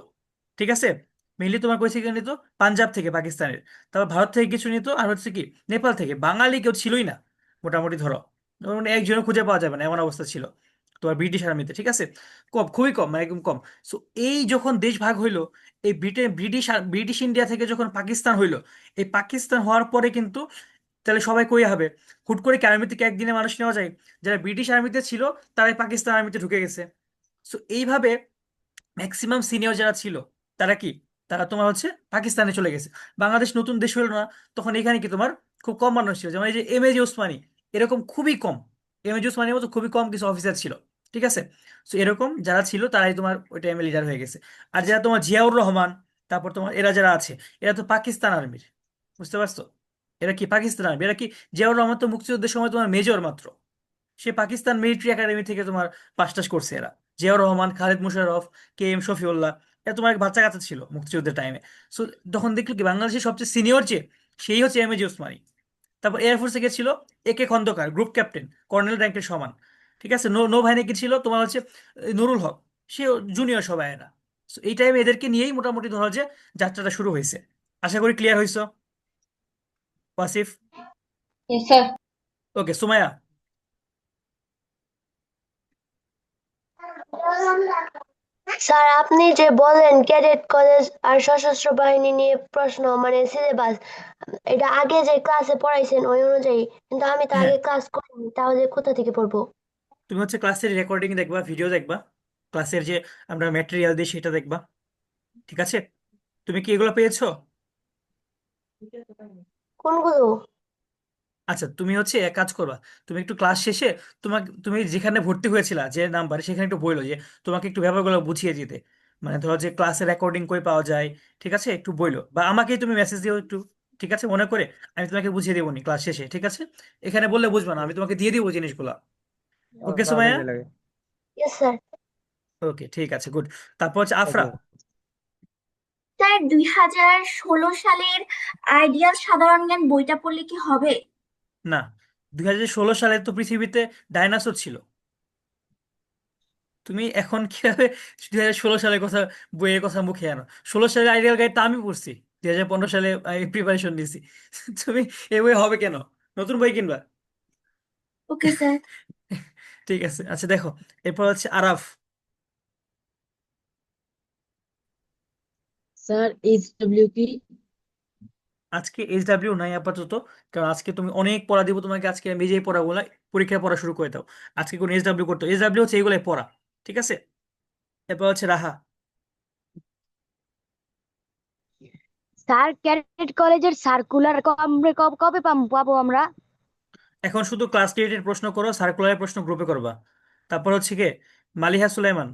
ঠিক আছে? মেইনলি তোমার কই থেকে নিত? পাঞ্জাব থেকে, পাকিস্তানের। তারপর ভারত থেকে কিছু নিত, আর হচ্ছে কি নেপাল থেকে। বাঙালি কেউ ছিলই না মোটামুটি, ধরো মানে একজনও খুঁজে পাওয়া যাবে না এমন অবস্থা ছিল তোমার ব্রিটিশ আর্মিতে। ঠিক আছে? কম, খুবই কম, মানে একদম কম। সো এই যখন দেশ ভাগ হইলো, এই ব্রিটিশ ইন্ডিয়া থেকে যখন পাকিস্তান হইলো, এই পাকিস্তান হওয়ার পরে কিন্তু তাহলে সবাই কই হবে? হুট করে কি আর্মি থেকে একদিনে মানুষ নেওয়া যায়? যারা ব্রিটিশ আর্মিতে ছিল তারাই পাকিস্তান আর্মিতে ঢুকে গেছে। সো এইভাবে ম্যাক্সিমাম সিনিয়র যারা ছিল তারা কি, তারা তোমার হচ্ছে পাকিস্তানে চলে গেছে। বাংলাদেশ নতুন দেশ হলো না, তখন এখানে কি তোমার খুব কম মানুষ ছিল, যেমন এই যে এম এ জি ওসমানী, এরকম খুবই কম। এম এ জি ওসমানীর মতো খুবই কম কিছু অফিসার ছিল। ঠিক আছে? সো এরকম যারা ছিল তারাই তোমার ওই টাইমে লিডার হয়ে গেছে। আর যারা তোমার জিয়াউর রহমান, তারপর তোমার এরা যারা আছে, এরা তো পাকিস্তান আর্মির। বুঝতে পারছো? এরা কি পাকিস্তান আর্মি, এরা কি, জিয়াউর রহমান তো মুক্তিযুদ্ধের সময় তোমার মেজর মাত্র। সে পাকিস্তান মিলিটারি একাডেমি থেকে তোমার পাস টাস করছে এরা। জিয়াউর রহমান, খালেদ মুশাররফ, কে এম শফিউল্লাহ, এরা তোমার এক বাচ্চা কাচ্চা ছিল মুক্তিযুদ্ধের টাইমে। সো তখন দেখলো কি বাংলাদেশের সবচেয়ে সিনিয়র যে, সেই হচ্ছে এম এ জি ওসমানী। তারপর এয়ারফোর্সে গেছিল এ কে খন্দকার, গ্রুপ ক্যাপ্টেন, কর্নেল র্যাঙ্কের সমান। ঠিক আছে? নৌবাহিনীতে ছিল তোমার হচ্ছে নুরুল হক, সে জুনিয়র সবাই এরা। সো এই টাইমে এদেরকে নিয়েই মোটামুটি ধরো যে যাত্রাটা শুরু হয়েছে। আশা করি ক্লিয়ার হয়েছো Wasif. Yes sir. Okay, Sumaiya. Sir আপনি যে বলেন ক্যাডেট কলেজ আর সশস্ত্র বাহিনী নিয়ে প্রশ্ন মানে সিলেবাস, এটা আগে যে ক্লাসে পড়াইছেন ওই অনুযায়ী, কিন্তু আমি তো হ্যাঁ, আগে ক্লাস করিনি, তাহলে কোথা থেকে পড়বো? তুমি হচ্ছে ক্লাসের রেকর্ডিং দেখবা, ভিডিও দেখবা, ক্লাসের যে আমরা ম্যাটেরিয়াল দিই সেটা দেখবা। ঠিক আছে? তুমি কি এগুলো পেয়েছো? কোনগুলো? আচ্ছা, তুমি হচ্ছে এক কাজ করবা। তুমি একটু ক্লাস শেষে, তুমি যেখানে ভর্তি হয়েছিলা যে নাম্বারে, সেখানে একটু বইলো যে তোমাকে একটু ব্যাপারগুলো বুঝিয়ে দিতে। মানে ধরো যে ক্লাসের রেকর্ডিং কই পাওয়া যায়। ঠিক আছে? একটু বইলো, বা আমাকেই তুমি মেসেজ দিও একটু। ঠিক আছে? মনে করে আমি তোমাকে বুঝিয়ে দেবো নি ক্লাস শেষে। ঠিক আছে? এখানে বললে বুঝবা না, আমি তোমাকে দিয়ে দিবো জিনিসগুলো। Okay Sumaiya? Yes sir. Okay, ঠিক আছে, গুড। তারপর হচ্ছে আফরা। স্যার 2016 সালের আইডিয়াল সাধারণ জ্ঞান বইটা পড়লে কি হবে? না, 2016 সালে তো পৃথিবীতে ডাইনোসর ছিল। তুমি এখন কিভাবে 2016 সালের কথা, বইয়ের কথা মুখে আনো? 16 সালের আইডিয়াল গাইড তো আমি পড়ছি, 2015 সালে প্রিপারেশন নিয়েছি। তুমি এই বই হবে কেন? নতুন বই কিনবা। Okay sir. ঠিক আছে, আচ্ছা দেখো, এরপর হচ্ছে আরাফ। স্যার এইচডব্লিউ কি? আজকে এইচডাব্লিউ নাই আপাতত, কারণ আজকে তুমি অনেক পড়া দিব তোমাকে, আজকে আমি যেই পড়াগুলো, পরীক্ষায় পড়া শুরু করে দাও। আজকে কোনো এইচডাব্লিউ করতে, এইচডাব্লিউ হচ্ছে এইগুলাই পড়া। ঠিক আছে? এরপর হচ্ছে রাহা। স্যার ক্যাডেট কলেজের সার্কুলার কবে কবে পাবো আমরা? এখন শুধু ক্লাস রিলেটেড প্রশ্ন করো, সার্কুলার প্রশ্ন গ্রুপে করবা। তারপর হচ্ছে কে, মালিহা সুলাইমান।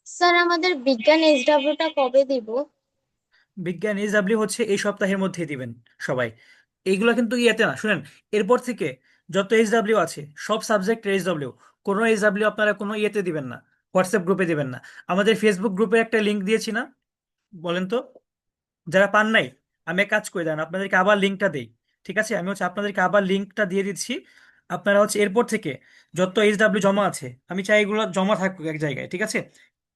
স্যার আমাদের বিজ্ঞান এইচডব্লিউটা কবে দিব? বিজ্ঞান এইচডাব্লিউ হচ্ছে এই সপ্তাহের মধ্যে দিবেন সবাই। এইগুলো কিন্তু ইয়েতে না, শুনেন, এরপর থেকে যত এইচডাব্লিউ আছে সব সাবজেক্টের এইচডাব্লিউ, কোনো এইচডাব্লিউ আপনারা কোনো ইয়েতে দিবেন না, হোয়াটসঅ্যাপ গ্রুপে দিবেন না। আমাদের ফেসবুক গ্রুপে একটা লিঙ্ক দিয়েছি না? বলেন তো, যারা পান নাই, আমি এক কাজ করে দেন, আপনাদেরকে আবার লিঙ্কটা দেই। ঠিক আছে? আমি হচ্ছে আপনাদেরকে আবার লিঙ্কটা দিয়ে দিচ্ছি। আপনারা হচ্ছে এরপর থেকে যত এইচডাব্লিউ জমা আছে, আমি চাই এগুলো জমা থাকুক এক জায়গায়। ঠিক আছে?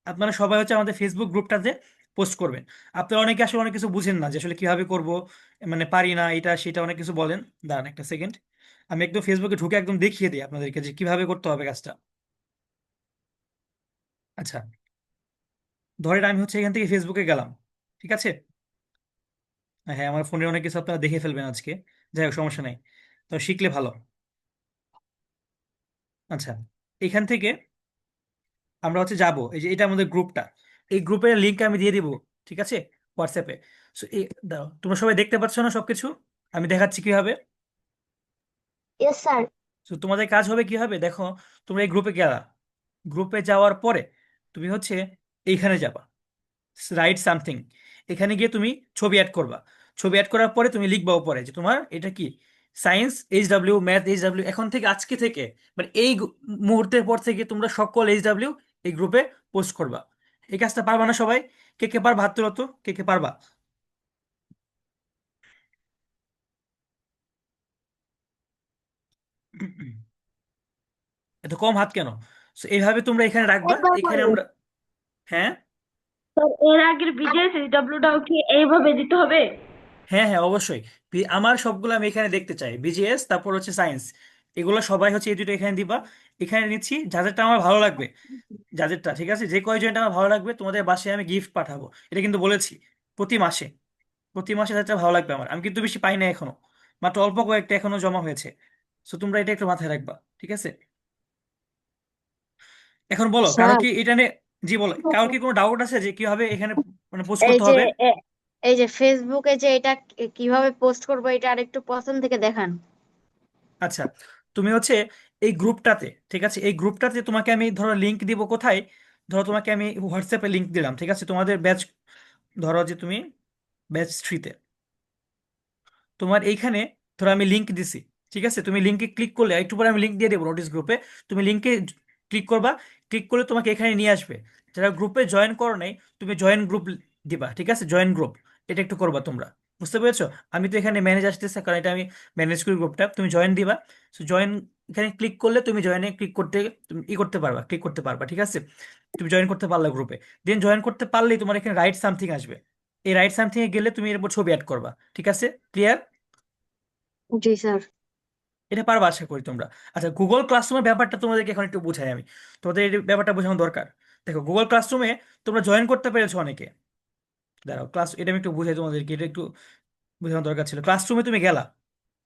আপনারা সবাই হচ্ছে আমাদের ফেসবুক গ্রুপটাতে পোস্ট করবেন। আপনারা অনেকে আসলে অনেক কিছু বুঝেন না যে আসলে কিভাবে করব, মানে পারি না এটা সেটা অনেক কিছু বলেন। দাঁড়ান একটা সেকেন্ড, আমি একদম ফেসবুকে ঢুকে একদম দেখিয়ে দিই আপনাদেরকে যে কিভাবে করতে হবে কাজটা। আচ্ছা, ধরেন আমি হচ্ছে এখান থেকে ফেসবুকে গেলাম। ঠিক আছে? হ্যাঁ, আমার ফোনের অনেক কিছু আপনারা দেখে ফেলবেন আজকে। যাই হোক, সমস্যা নাই, তো শিখলে ভালো। আচ্ছা, এখান থেকে আমরা হচ্ছে যাব, এই যে এটা আমাদের গ্রুপটা, এই গ্রুপের লিংক আমি দিয়ে দিব। ঠিক আছে? হোয়াটসঅ্যাপে। সো এই দাও, তোমরা সবাই দেখতে পাচ্ছ না সবকিছু? আমি দেখাচ্ছি কিভাবে। Yes sir. তো তোমাদের কাজ হবে কি হবে দেখো, তোমরা এই গ্রুপে গেলা, গ্রুপে যাওয়ার পরে তুমি হচ্ছে এইখানে যাবা, রাইট সামথিং। এখানে গিয়ে তুমি ছবি অ্যাড করবা। ছবি অ্যাড করার পরে তুমি লিখবা উপরে যে তোমার এটা কি, সায়েন্স HW, ম্যাথ HW। এখন থেকে, আজকে থেকে, মানে এই মুহূর্তের পর থেকে তোমরা সকল HW এই গ্রুপে পোস্ট করবা। এই কাজটা পারবা না সবাই? কে কে পারবা হাত তোলো তো, কে কে পারবা? এত কম হাত কেন? So, এইভাবে তোমরা এখানে রাখবা, একবার এখানে বলেন। আমরা, হ্যাঁ স্যার এর আগের বিজেএস ডাব্লিউটাও কি এইভাবে দিতে হবে? হ্যাঁ হ্যাঁ অবশ্যই। আমার সবগুলো আমি এখানে দেখতে চাই, BGS তারপর হচ্ছে সায়েন্স, এগুলো সবাই হচ্ছে এই দুটো এখানে দিবা। এখানে নিচ্ছি যাদেরটা আমার ভালো লাগবে, যাদেরটা ঠিক আছে, যে কয়জনটা আমার ভালো লাগবে তোমাদের বাসায় আমি গিফট পাঠাবো, এটা কিন্তু বলেছি। প্রতি মাসে, প্রতি মাসে যাদেরটা ভালো লাগবে আমার, আমি কিন্তু বেশি পাই না এখনো, মাত্র অল্প কয়েকটা এখনো জমা হয়েছে। সো তোমরা এটা একটু মাথায় রাখবা, ঠিক আছে? এখন বলো কারো স্যার, কি এটা নিয়ে, জি বলো, কারোর কি কোনো ডাউট আছে যে কিভাবে এখানে মানে পোস্ট এই করতে যে হবে? এই যে ফেসবুকে যে এটা কিভাবে পোস্ট করবো, এটা আরেকটু প্রথম থেকে দেখান। আচ্ছা, তুমি হচ্ছে এই গ্রুপটাতে, ঠিক আছে, এই গ্রুপটাতে তোমাকে আমি ধরো লিংক দিব কোথায়, ধরো তোমাকে আমি হোয়াটসঅ্যাপে লিংক দিলাম, ঠিক আছে, তোমাদের ব্যাচ, ধরো যে তুমি ব্যাচ 3-তে, তোমার এইখানে ধরো আমি লিংক দিছি, ঠিক আছে, তুমি লিংকে ক্লিক করলে, একটু পরে আমি লিংক দিয়ে দেবো নোটিস গ্রুপে, তুমি লিংকে ক্লিক করবা, ক্লিক করলে তোমাকে এখানে নিয়ে আসবে। যারা গ্রুপে জয়েন করো নাই, তুমি জয়েন গ্রুপ দিবা, ঠিক আছে, জয়েন গ্রুপ, এটা একটু করবা তোমরা, বুঝতে পেরেছো? আমি তো এখানে ম্যানেজ আসতেছে, কারণ এটা আমি ম্যানেজ করি গ্রুপটা, তুমি জয়েন দিবা। সো জয়েন, এখানে ক্লিক করলে তুমি জয়েনে ক্লিক করতে, তুমি করতে পারবা, ক্লিক করতে পারবা, ঠিক আছে, তুমি জয়েন করতে পারলা গ্রুপে। দেন জয়েন করতে পারলেই তোমার এখানে রাইট সামথিং আসবে, এই রাইট সামথিং এ গেলে তুমি এর উপর ছবি অ্যাড করবা, ঠিক আছে, ক্লিয়ার? জি স্যার। এটা পারবা আশা করি তোমরা। আচ্ছা, গুগল ক্লাসরুমের ব্যাপারটা তোমাদেরকে এখন একটু বুঝাই আমি, তোমাদের এই ব্যাপারটা বোঝানো দরকার। দেখো, গুগল ক্লাসরুমে তোমরা জয়েন করতে পেরেছো অনেকে, দাঁড়াও ক্লাস, এটা আমি একটু বুঝাই তোমাদেরকে, এটা একটু বোঝানো দরকার ছিল। ক্লাসরুমে তুমি গেলা,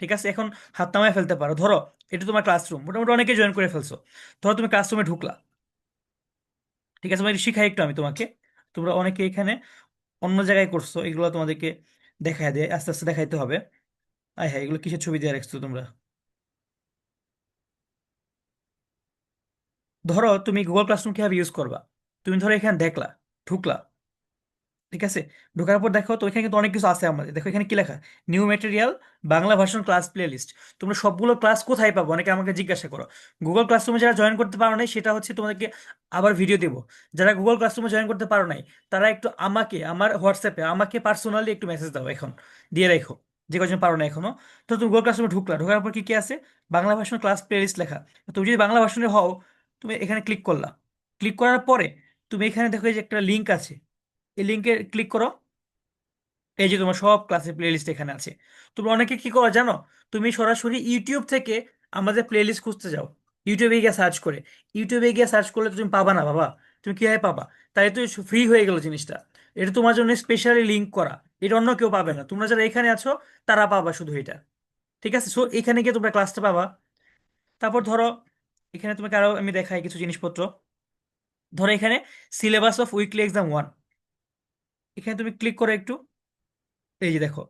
ঠিক আছে, এখন হাত নামায় ফেলতে পারো, ধরো এটা তোমার ক্লাসরুম, মোটামুটি অনেকে জয়েন করে ফেলছো। ধরো তুমি ক্লাসরুমে ঢুকলা, ঠিক আছে, মানে শিখাই একটু আমি তোমাকে, তোমরা অনেকে এখানে অন্য জায়গায় করছো, এগুলো তোমাদেরকে দেখায় দেয়, আস্তে আস্তে দেখাইতে হবে। আয় হ্যাঁ, এগুলো কিসের ছবি দিয়ে রাখছো তোমরা? ধরো তুমি গুগল ক্লাসরুম কিভাবে ইউজ করবা, তুমি ধরো এখানে দেখলা, ঢুকলা, ঠিক আছে, ঢোকার পর দেখো তো এখানে কিন্তু অনেক কিছু আছে আমাদের, দেখো এখানে কি লেখা, new material, Bangla version class playlist. তোমরা সবগুলো ক্লাস কোথায় পাবো, অনেকে আমাকে জিজ্ঞাসা করো। গুগল ক্লাসরুমে যারা জয়েন করতে পারো নাই, সেটা হচ্ছে তোমাদেরকে আবার ভিডিও দেবো। যারা গুগল ক্লাসরুমে জয়েন করতে পারো নাই, তারা একটু আমাকে, আমার হোয়াটসঅ্যাপে আমাকে পার্সোনালি একটু মেসেজ দাও এখন, দিয়ে রাখো, যে কজন পারো না এখনো। তো তুমি গুগল ক্লাসরুমে ঢুকলা, ঢোকার পর কি কি আছে, Bangla version class playlist লেখা। তুমি যদি বাংলা ভার্সনে হও, তুমি এখানে ক্লিক করলা, ক্লিক করার পরে তুমি এখানে দেখো এই যে একটা লিঙ্ক আছে, এই লিঙ্কে ক্লিক করো। এই যে তোমার সব ক্লাসের প্লেলিস্ট এখানে আছে। তোমরা অনেকে কি করো জানো, তুমি সরাসরি ইউটিউব থেকে আমাদের প্লেলিস্ট খুঁজতে যাও, ইউটিউবে গিয়ে সার্চ করে, ইউটিউবে গিয়ে সার্চ করলে তো তুমি পাবা না বাবা, তুমি কিভাবে পাবা? তাই তো ফ্রি হয়ে গেল জিনিসটা, এটা তোমার জন্য স্পেশালি লিঙ্ক করা, এটা অন্য কেউ পাবে না, তোমরা যারা এখানে আছো তারা পাবা শুধু এটা, ঠিক আছে। সো এখানে গিয়ে তোমরা ক্লাসটা পাবা। তারপর ধরো এখানে তোমাকে আরো আমি দেখাই কিছু জিনিসপত্র, ধরো এখানে সিলেবাস অফ উইকলি এক্সাম 1, এখানে তুমি ক্লিক করো একটু। এই যে দেখো,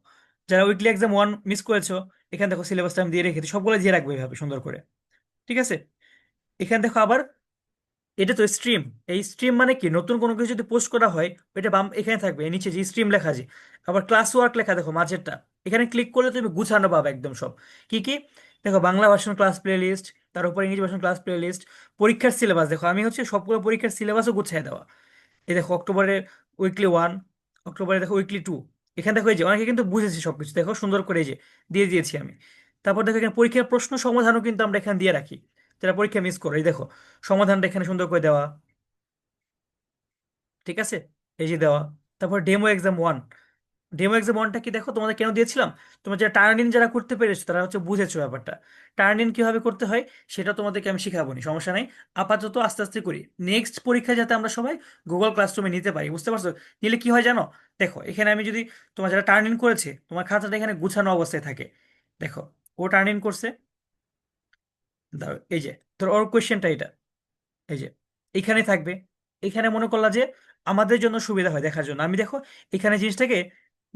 যারা উইকলি এক্সাম 1 মিস করেছো, এখানে দেখো সিলেবাসটা আমি দিয়ে রেখেছি, সবগুলো দিয়ে রাখবো এইভাবে সুন্দর করে, ঠিক আছে। এখানে দেখো আবার, এটা তো স্ট্রিম, এই স্ট্রিম মানে কি, নতুন কোনো কিছু যদি পোস্ট করা হয়, ওইটা বাম এখানে থাকবে, এই নিচে যে স্ট্রিম লেখা আছে, আবার ক্লাস ওয়ার্ক লেখা দেখো মাঝেরটা, এখানে ক্লিক করলে তুমি গুছানো পাবে একদম সব। কি কি দেখো, Bangla version class playlist, তার উপর English version class playlist, পরীক্ষার সিলেবাস দেখো, আমি হচ্ছে সবগুলো পরীক্ষার সিলেবাসও গুছিয়ে দেওয়া। এই দেখো অক্টোবরে উইকলি 1, অক্টোবরে দেখো উইকলি 2, এখানে দেখো এই যে অনেকে কিন্তু বুঝেছি সবকিছু, দেখো সুন্দর করে এই যে দিয়ে দিয়েছি আমি। তারপর দেখো এখানে পরীক্ষার প্রশ্ন সমাধানও কিন্তু আমরা এখানে দিয়ে রাখি, যারা পরীক্ষা মিস করে, এই দেখো সমাধানটা এখানে সুন্দর করে দেওয়া, ঠিক আছে, এই যে দেওয়া। তারপর ডেমো এক্সাম 1, ডেমো এক্সাম 1টা কি দেখো তোমাদের কেন দিয়েছিলাম, তোমরা যারা টার্ন ইন যারা করতে পেরেছো তারা হচ্ছে বুঝেছো ব্যাপারটা, টার্ন ইন কিভাবে করতে হয় সেটা তোমাদেরকে আমি শিখাবো নি, সমস্যা নাই, আপাতত আস্তে আস্তে করি, নেক্সট পরীক্ষা যাতে আমরা সবাই গুগল ক্লাসরুমে নিতে পারি, বুঝতে পারছো? নিলে কি হয় জানো, দেখো এখানে আমি যদি, তোমার যারা টার্ন ইন করেছে তোমার খাতাটা এখানে গুছানো অবস্থায় থাকে, দেখো ও টার্ন ইন করছে, দাঁড়াও এই যে, তোর ওর কোয়েশ্চেনটা এটা, এই যে এখানে থাকবে, এখানে মনে করলা যে আমাদের জন্য সুবিধা হয় দেখার জন্য, আমি দেখো এখানে জিনিসটাকে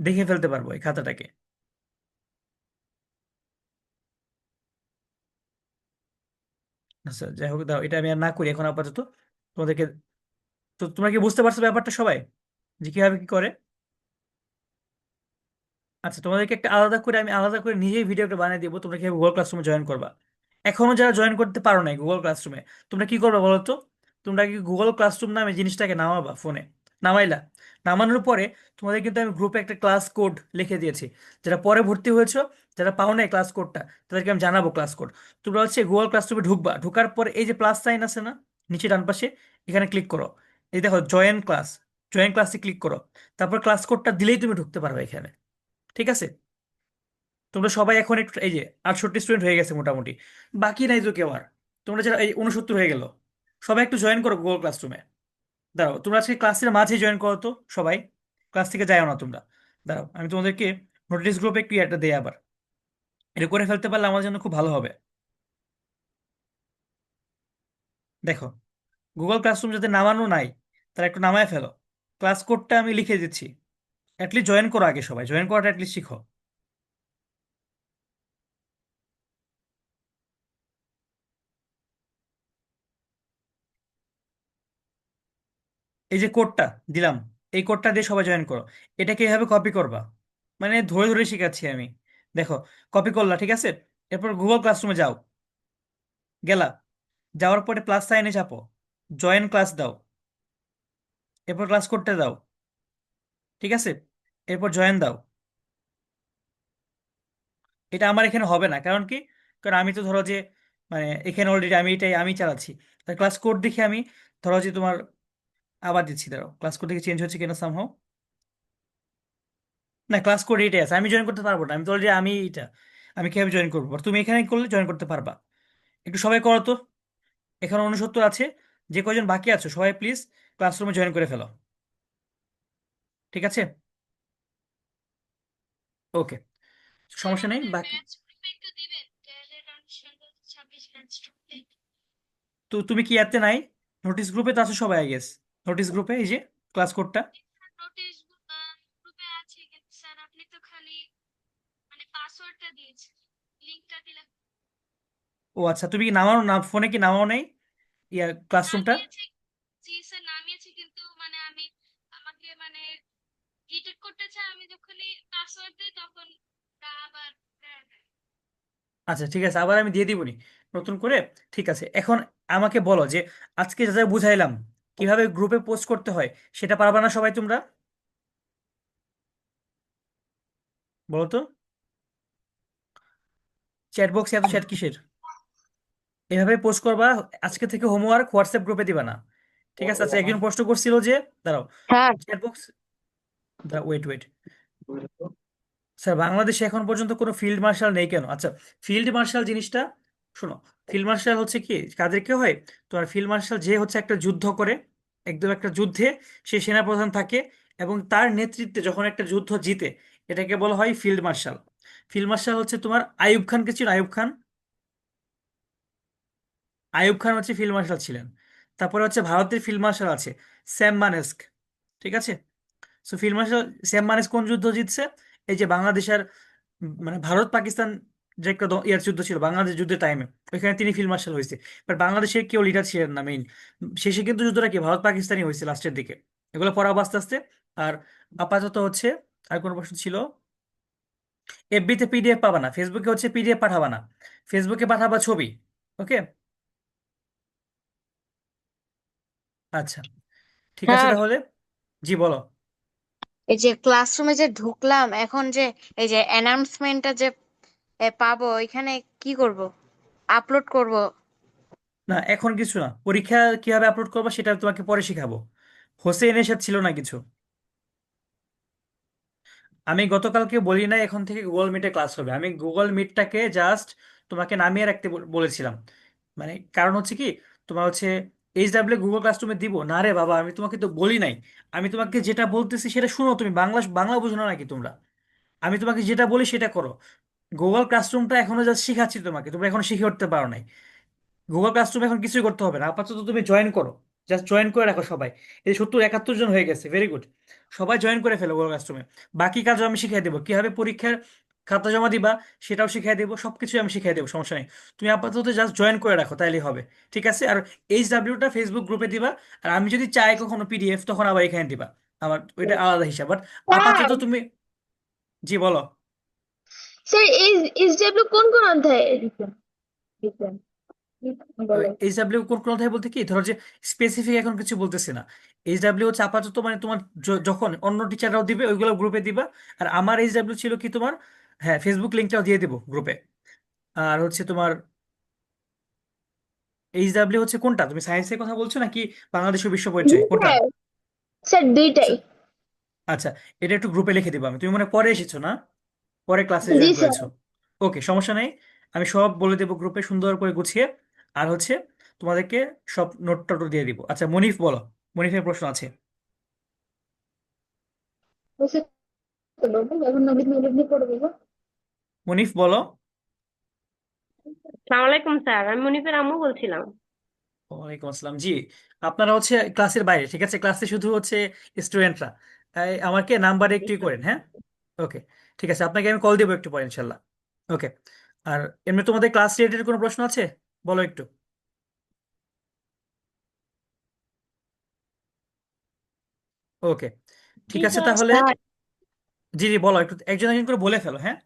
দেখে ফেলতে পারবো এই খাতাটাকে, আচ্ছা যাই হোক, দাও এটা আমি আর না করি এখন আপাতত তোমাদেরকে। তো তোমরা কি বুঝতে পারছো ব্যাপারটা সবাই, যে কিভাবে কি করে? আচ্ছা, তোমাদেরকে একটা আলাদা করে আমি আলাদা করে নিজেই ভিডিওটা বানিয়ে দিব, তোমরা কিভাবে গুগল ক্লাসরুমে জয়েন করবা। এখনো যারা জয়েন করতে পারো নাই গুগল ক্লাসরুমে, তোমরা কি করবে বলো তো? তোমরা কি গুগল ক্লাসরুম নামে জিনিসটাকে নামাবা ফোনে, নামাইলা, নামানোর পরে তোমাদের কিন্তু আমি গ্রুপে একটা ক্লাস কোড লিখে দিয়েছি। যারা পরে ভর্তি হয়েছো, যারা পাও নাই ক্লাস কোডটা, তাদেরকে আমি জানাবো ক্লাস কোড। তোমরা হচ্ছে গুগল ক্লাসরুমে ঢুকবা, ঢুকার পরে এই যে প্লাস সাইন আছে না নিচে ডান পাশে, এখানে ক্লিক করো। এই দেখো জয়েন ক্লাস, জয়েন ক্লাসে ক্লিক করো। তারপর ক্লাস কোডটা দিলেই তুমি ঢুকতে পারবে এখানে। ঠিক আছে? তোমরা সবাই এখন একটু এই যে 68 স্টুডেন্ট হয়ে গেছে মোটামুটি, বাকি নাই তো কেউ আর। তোমরা যারা এই 69 হয়ে গেল, সবাই একটু জয়েন করো গুগল ক্লাসরুমে। দাঁড়াও, তোমরা আজকে ক্লাসের মাঝে জয়েন করো তো সবাই, ক্লাস থেকে যাও না তোমরা। দাঁড়াও আমি তোমাদেরকে নোটিস গ্রুপে একটু একটা দেই আবার, এটা করে ফেলতে পারলে আমার জন্য খুব ভালো হবে। দেখো, গুগল ক্লাসরুম যাতে নামানো নাই তারা একটু নামায় ফেলো। ক্লাস কোডটা আমি লিখে দিচ্ছি, অ্যাটলিস্ট জয়েন করো আগে, সবাই জয়েন করাটা অ্যাটলিস্ট শিখো। এই যে কোডটা দিলাম, এই কোডটা দিয়ে সবাই জয়েন করো। এটাকে এভাবে কপি করবা, মানে ধরে ধরে শিখাচ্ছি আমি। দেখো, কপি করলা, ঠিক আছে? এরপর গুগল ক্লাসরুমে যাও, গেলা, যাওয়ার পরে প্লাস সাইনে চাপো, জয়েন ক্লাস দাও, এরপর ক্লাস করতে দাও, ঠিক আছে? এরপর জয়েন দাও। এটা আমার এখানে হবে না, কারণ কি? কারণ আমি তো ধরো যে মানে এখানে অলরেডি আমি এটাই আমি চালাচ্ছি। তাই ক্লাস কোড দেখে আমি ধরো যে তোমার আবার দিচ্ছি, ধরো ক্লাস কোড দেখে চেঞ্জ হচ্ছে কিনা সামহাও। না, ক্লাস কোড এটাই আছে, আমি জয়েন করতে পারবো না, আমি তো অলরেডি আমি এটা, আমি কিভাবে জয়েন করবো? আর তুমি এখানে করলে জয়েন করতে পারবা। একটু সবাই করো তো, এখানে 69 আছে, যে কয়জন বাকি আছো সবাই প্লিজ ক্লাসরুমে জয়েন করে ফেলো। ঠিক আছে? ওকে, স্যার সমস্যা নেই আমাদের বাকি। ব্যাচ গ্রুপে একটু দিবেন ক্যাডেট অনশন 2026 ব্যাচ গ্রুপে। তো তুমি কি এতে নাই? নোটিস গ্রুপে তো আছো সবাই, আই গেস। নোটিস গ্রুপে এই যে ক্লাস কোডটা। নোটিশ গ্রুপে আছে কিন্তু স্যার আপনি তো খালি মানে পাসওয়ার্ডটা দিয়েছেন, লিংকটা দিলে। ও আচ্ছা, তুমি কি নামাও না ফোনে, কি নামাও নাই ইয়া ক্লাসরুমটা? নামিয়েছি, জি স্যার নামিয়েছি, কিন্তু মানে আমি আমাকে মানে ডিটেক্ট করতে চাই, আমি যখনই পাসওয়ার্ড দিই তখন ওরা আবার দেয় না। আচ্ছা ঠিক আছে, আবার আমি দিয়ে দিবনি নতুন করে। ঠিক আছে, এখন আমাকে বলো যে আজকে যা যা বুঝাইলাম কিভাবে গ্রুপে পোস্ট করতে হয়, সেটা পারবা না সবাই তোমরা? বলো তো, চ্যাট বক্সে এত চ্যাট কিসের? এভাবে পোস্ট করবা। আজকে থেকে হোমওয়ার্ক হোয়াটসঅ্যাপ গ্রুপে দিবা না, ঠিক আছে? আচ্ছা, একজন প্রশ্ন করছিল যে, দাঁড়াও, স্যার চ্যাট বক্স, দাঁড়াও, ওয়েট ওয়েট। স্যার বাংলাদেশে এখন পর্যন্ত কোনো ফিল্ড মার্শাল নেই কেন? আচ্ছা, ফিল্ড মার্শাল জিনিসটা শোনো। ফিল্ড মার্শাল হচ্ছে কি, কাদেরকে হয়? তোমার ফিল্ড মার্শাল যে হচ্ছে একটা যুদ্ধ করে, একদম একটা যুদ্ধে সে সেনাপ্রধান থাকে, এবং তার নেতৃত্বে যখন একটা যুদ্ধ জিতে, এটাকে বলা হয় ফিল্ড মার্শাল। ফিল্ড মার্শাল হচ্ছে তোমার আইয়ুব খানকে চিনো? আইয়ুব খান, আইয়ুব খান হচ্ছে ফিল্ড মার্শাল ছিলেন। তারপরে হচ্ছে ভারতের ফিল্ড মার্শাল আছে স্যাম মানেস্ক, ঠিক আছে? সো ফিল্ড মার্শাল স্যাম মানেস্ক কোন যুদ্ধ জিতছে? এই যে বাংলাদেশের মানে ভারত পাকিস্তান যে একটা ইয়ার যুদ্ধ ছিল, বাংলাদেশ যুদ্ধের টাইমে, ওইখানে তিনি ফিল্ড মার্শাল হয়েছে। বাট বাংলাদেশের কেউ লিডার ছিলেন না মেইন। শেষে কিন্তু যুদ্ধটা কি ভারত পাকিস্তানই হয়েছে লাস্টের দিকে। এগুলো পড়াবো আস্তে আস্তে। আর আপাতত হচ্ছে, আর কোনো প্রশ্ন ছিল? এফবিতে পিডিএফ পাবা না, ফেসবুকে হচ্ছে পিডিএফ পাঠাবা না, ফেসবুকে পাঠাবা ছবি। ওকে, আচ্ছা ঠিক আছে স্যার তাহলে। জি বলো। এই যে ক্লাসরুমে যে ঢুকলাম এখন যে এই যে অ্যানাউন্সমেন্টটা যে পাবো এখানে কি করব? আপলোড করব? না, এখন কিছু না, পরীক্ষা কিভাবে আপলোড করবো সেটা তোমাকে পরে শিখাবো। হোসেন এরশাদ ছিল না কিছু। আমি গতকালকে বলি নাই এখন থেকে গুগল মিটে ক্লাস হবে, আমি গুগল মিটটাকে জাস্ট তোমাকে নামিয়ে রাখতে বলেছিলাম। মানে কারণ হচ্ছে কি, তোমার হচ্ছে এইচডাব্লিউ গুগল ক্লাসরুমে দিব না রে বাবা, আমি তোমাকে তো বলি নাই। আমি তোমাকে যেটা বলতেছি সেটা শুনো, তুমি বাংলা বাংলা বুঝো না নাকি তোমরা? আমি তোমাকে যেটা বলি সেটা করো। গুগল ক্লাসরুমটা এখনো জাস্ট শিখাচ্ছি তোমাকে, তোমরা এখনো শিখে উঠতে পারো নাই। গুগল ক্লাসরুম এখন কিছুই করতে হবে না, আপাতত তুমি জয়েন করো, জাস্ট জয়েন করে রাখো সবাই। এই 70 71 জন হয়ে গেছে, ভেরি গুড। সবাই জয়েন করে ফেলো গুগল ক্লাসরুমে। বাকি কাজও আমি শিখিয়ে দেবো কিভাবে পরীক্ষার খাতা জমা দিবা, সেটাও শিখিয়ে দেবো, সবকিছু আমি শিখিয়ে দেবো, সমস্যা নেই। তুমি আপাতত জাস্ট জয়েন করে রাখো, তাইলেই হবে। ঠিক আছে? আর HWটা ফেসবুক গ্রুপে দিবা। আর আমি যদি চাই কখনো PDF, তখন আবার এখানে দিবা। আমার ওইটা আলাদা হিসাব, বাট আপাতত স্যার তুমি। জি বলো। স্যার এইচডব্লিউ কোন কোন অধ্যায়ে বলো। HW কোন কোন অধ্যায় বলতে কি, ধরো যে স্পেসিফিক এখন কিছু বলতেছি না। HW হচ্ছে আপাতত মানে তোমার যখন অন্য টিচাররাও দিবে ওইগুলো গ্রুপে দিবা। আর আমার HW ছিল কি তোমার, হ্যাঁ ফেসবুক লিঙ্কটাও দিয়ে দিব গ্রুপে। আর হচ্ছে তোমার HW হচ্ছে কোনটা, তুমি সায়েন্সের কথা বলছো নাকি বাংলাদেশ ও বিশ্ব পরিচয়, কোনটা? স্যার স্যার দুইটাই। আচ্ছা। আচ্ছা, এটা একটু গ্রুপে লিখে দিবা। আমি, তুমি মনে হয় পরে এসেছো না, পরে ক্লাসে জি জয়েন স্যার। করেছো। ওকে, সমস্যা নেই। আমি সব বলে দেবো গ্রুপে সুন্দর করে গুছিয়ে। আর হচ্ছে তোমাদেরকে সব নোট টোট দিয়ে দিব। আচ্ছা মনিফ বলো, মনিফের প্রশ্ন আছে। এখন নবীন নবীন করে দেবো। মনিফ বলো। সালাম আলাইকুম স্যার, আমি মনিপের আম্মু বলছিলাম। ওয়ালাইকুম আসসালাম। জি, আপনারা হচ্ছে ক্লাসের বাইরে, ঠিক আছে? ক্লাসে শুধু হচ্ছে স্টুডেন্টরা। আমাকে নাম্বারে একটু করেন, হ্যাঁ। ওকে, ঠিক আছে, আপনাকে আমি কল দেবো একটু পরে ইনশাল্লাহ। ওকে। আর এমনি তোমাদের ক্লাস রিলেটেড কোনো প্রশ্ন আছে? বলো একটু। ওকে, জি ঠিক আছে স্যার। তাহলে। জি জি বলো, একটু একজন একজন করে বলে ফেলো, হ্যাঁ।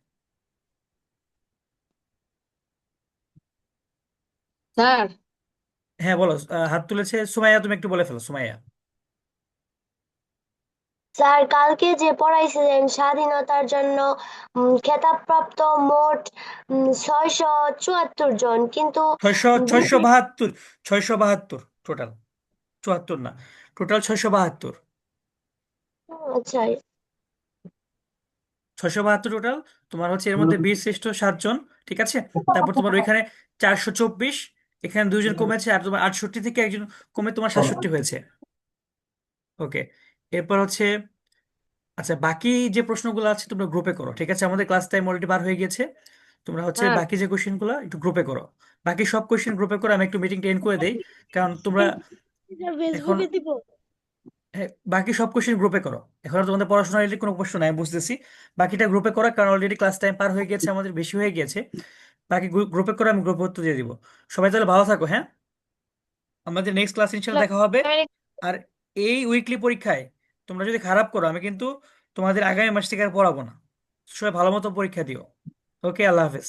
স্যার হ্যাঁ বলো, হাত তুলেছে সুমাইয়া, তুমি একটু বলে ফেলো সুমাইয়া। স্যার কালকে যে পড়াইছিলেন স্বাধীনতার জন্য খেতাবপ্রাপ্ত মোট 674 জন, কিন্তু ছয়শো ছয়শো ভিসি। বাহাত্তর 672 টোটাল, 74 না, টোটাল 672। আচ্ছা। 672 টোটাল। তোমার হচ্ছে এর মধ্যে বীর শ্রেষ্ঠ 7 জন, ঠিক আছে। তারপর তোমার ওইখানে 424, এখানে 2 জন কমেছে, আর তোমার 68 থেকে একজন কমে তোমার 67 হয়েছে। ওকে, এরপর হচ্ছে, আচ্ছা বাকি যে প্রশ্নগুলো আছে তোমরা গ্রুপে করো, ঠিক আছে? আমাদের ক্লাস টাইম অলরেডি পার হয়ে গেছে। তোমরা হচ্ছে স্যার বাকি যে কোশ্চেনগুলো একটু গ্রুপে করো। বাকি সব কোশ্চেন গ্রুপে করো, আমি একটু মিটিংটা এন্ড করে দেই। কারণ তোমরা এখন, ফেসবুকে দিব। হ্যাঁ, বাকি সব কোশ্চেন গ্রুপে করো। এখন আর তোমাদের পড়াশোনা রিলেটেড কোনো প্রশ্ন নাই, বুঝতেছি। বাকিটা গ্রুপে করো, কারণ অলরেডি ক্লাস টাইম পার হয়ে গেছে, আমাদের বেশি হয়ে গিয়েছে। বাকি গ্রুপে করে আমি গ্রুপে উত্তর দিয়ে দিব। সবাই তাহলে ভালো থাকো, হ্যাঁ। আমাদের নেক্সট ক্লাস ইনশাল্লাহ দেখা হবে। আর এই উইকলি পরীক্ষায় তোমরা যদি খারাপ করো, আমি কিন্তু তোমাদের আগামী মাস থেকে আর পড়াবো না। সবাই ভালো মতো পরীক্ষা দিও। ওকে, আল্লাহ হাফেজ।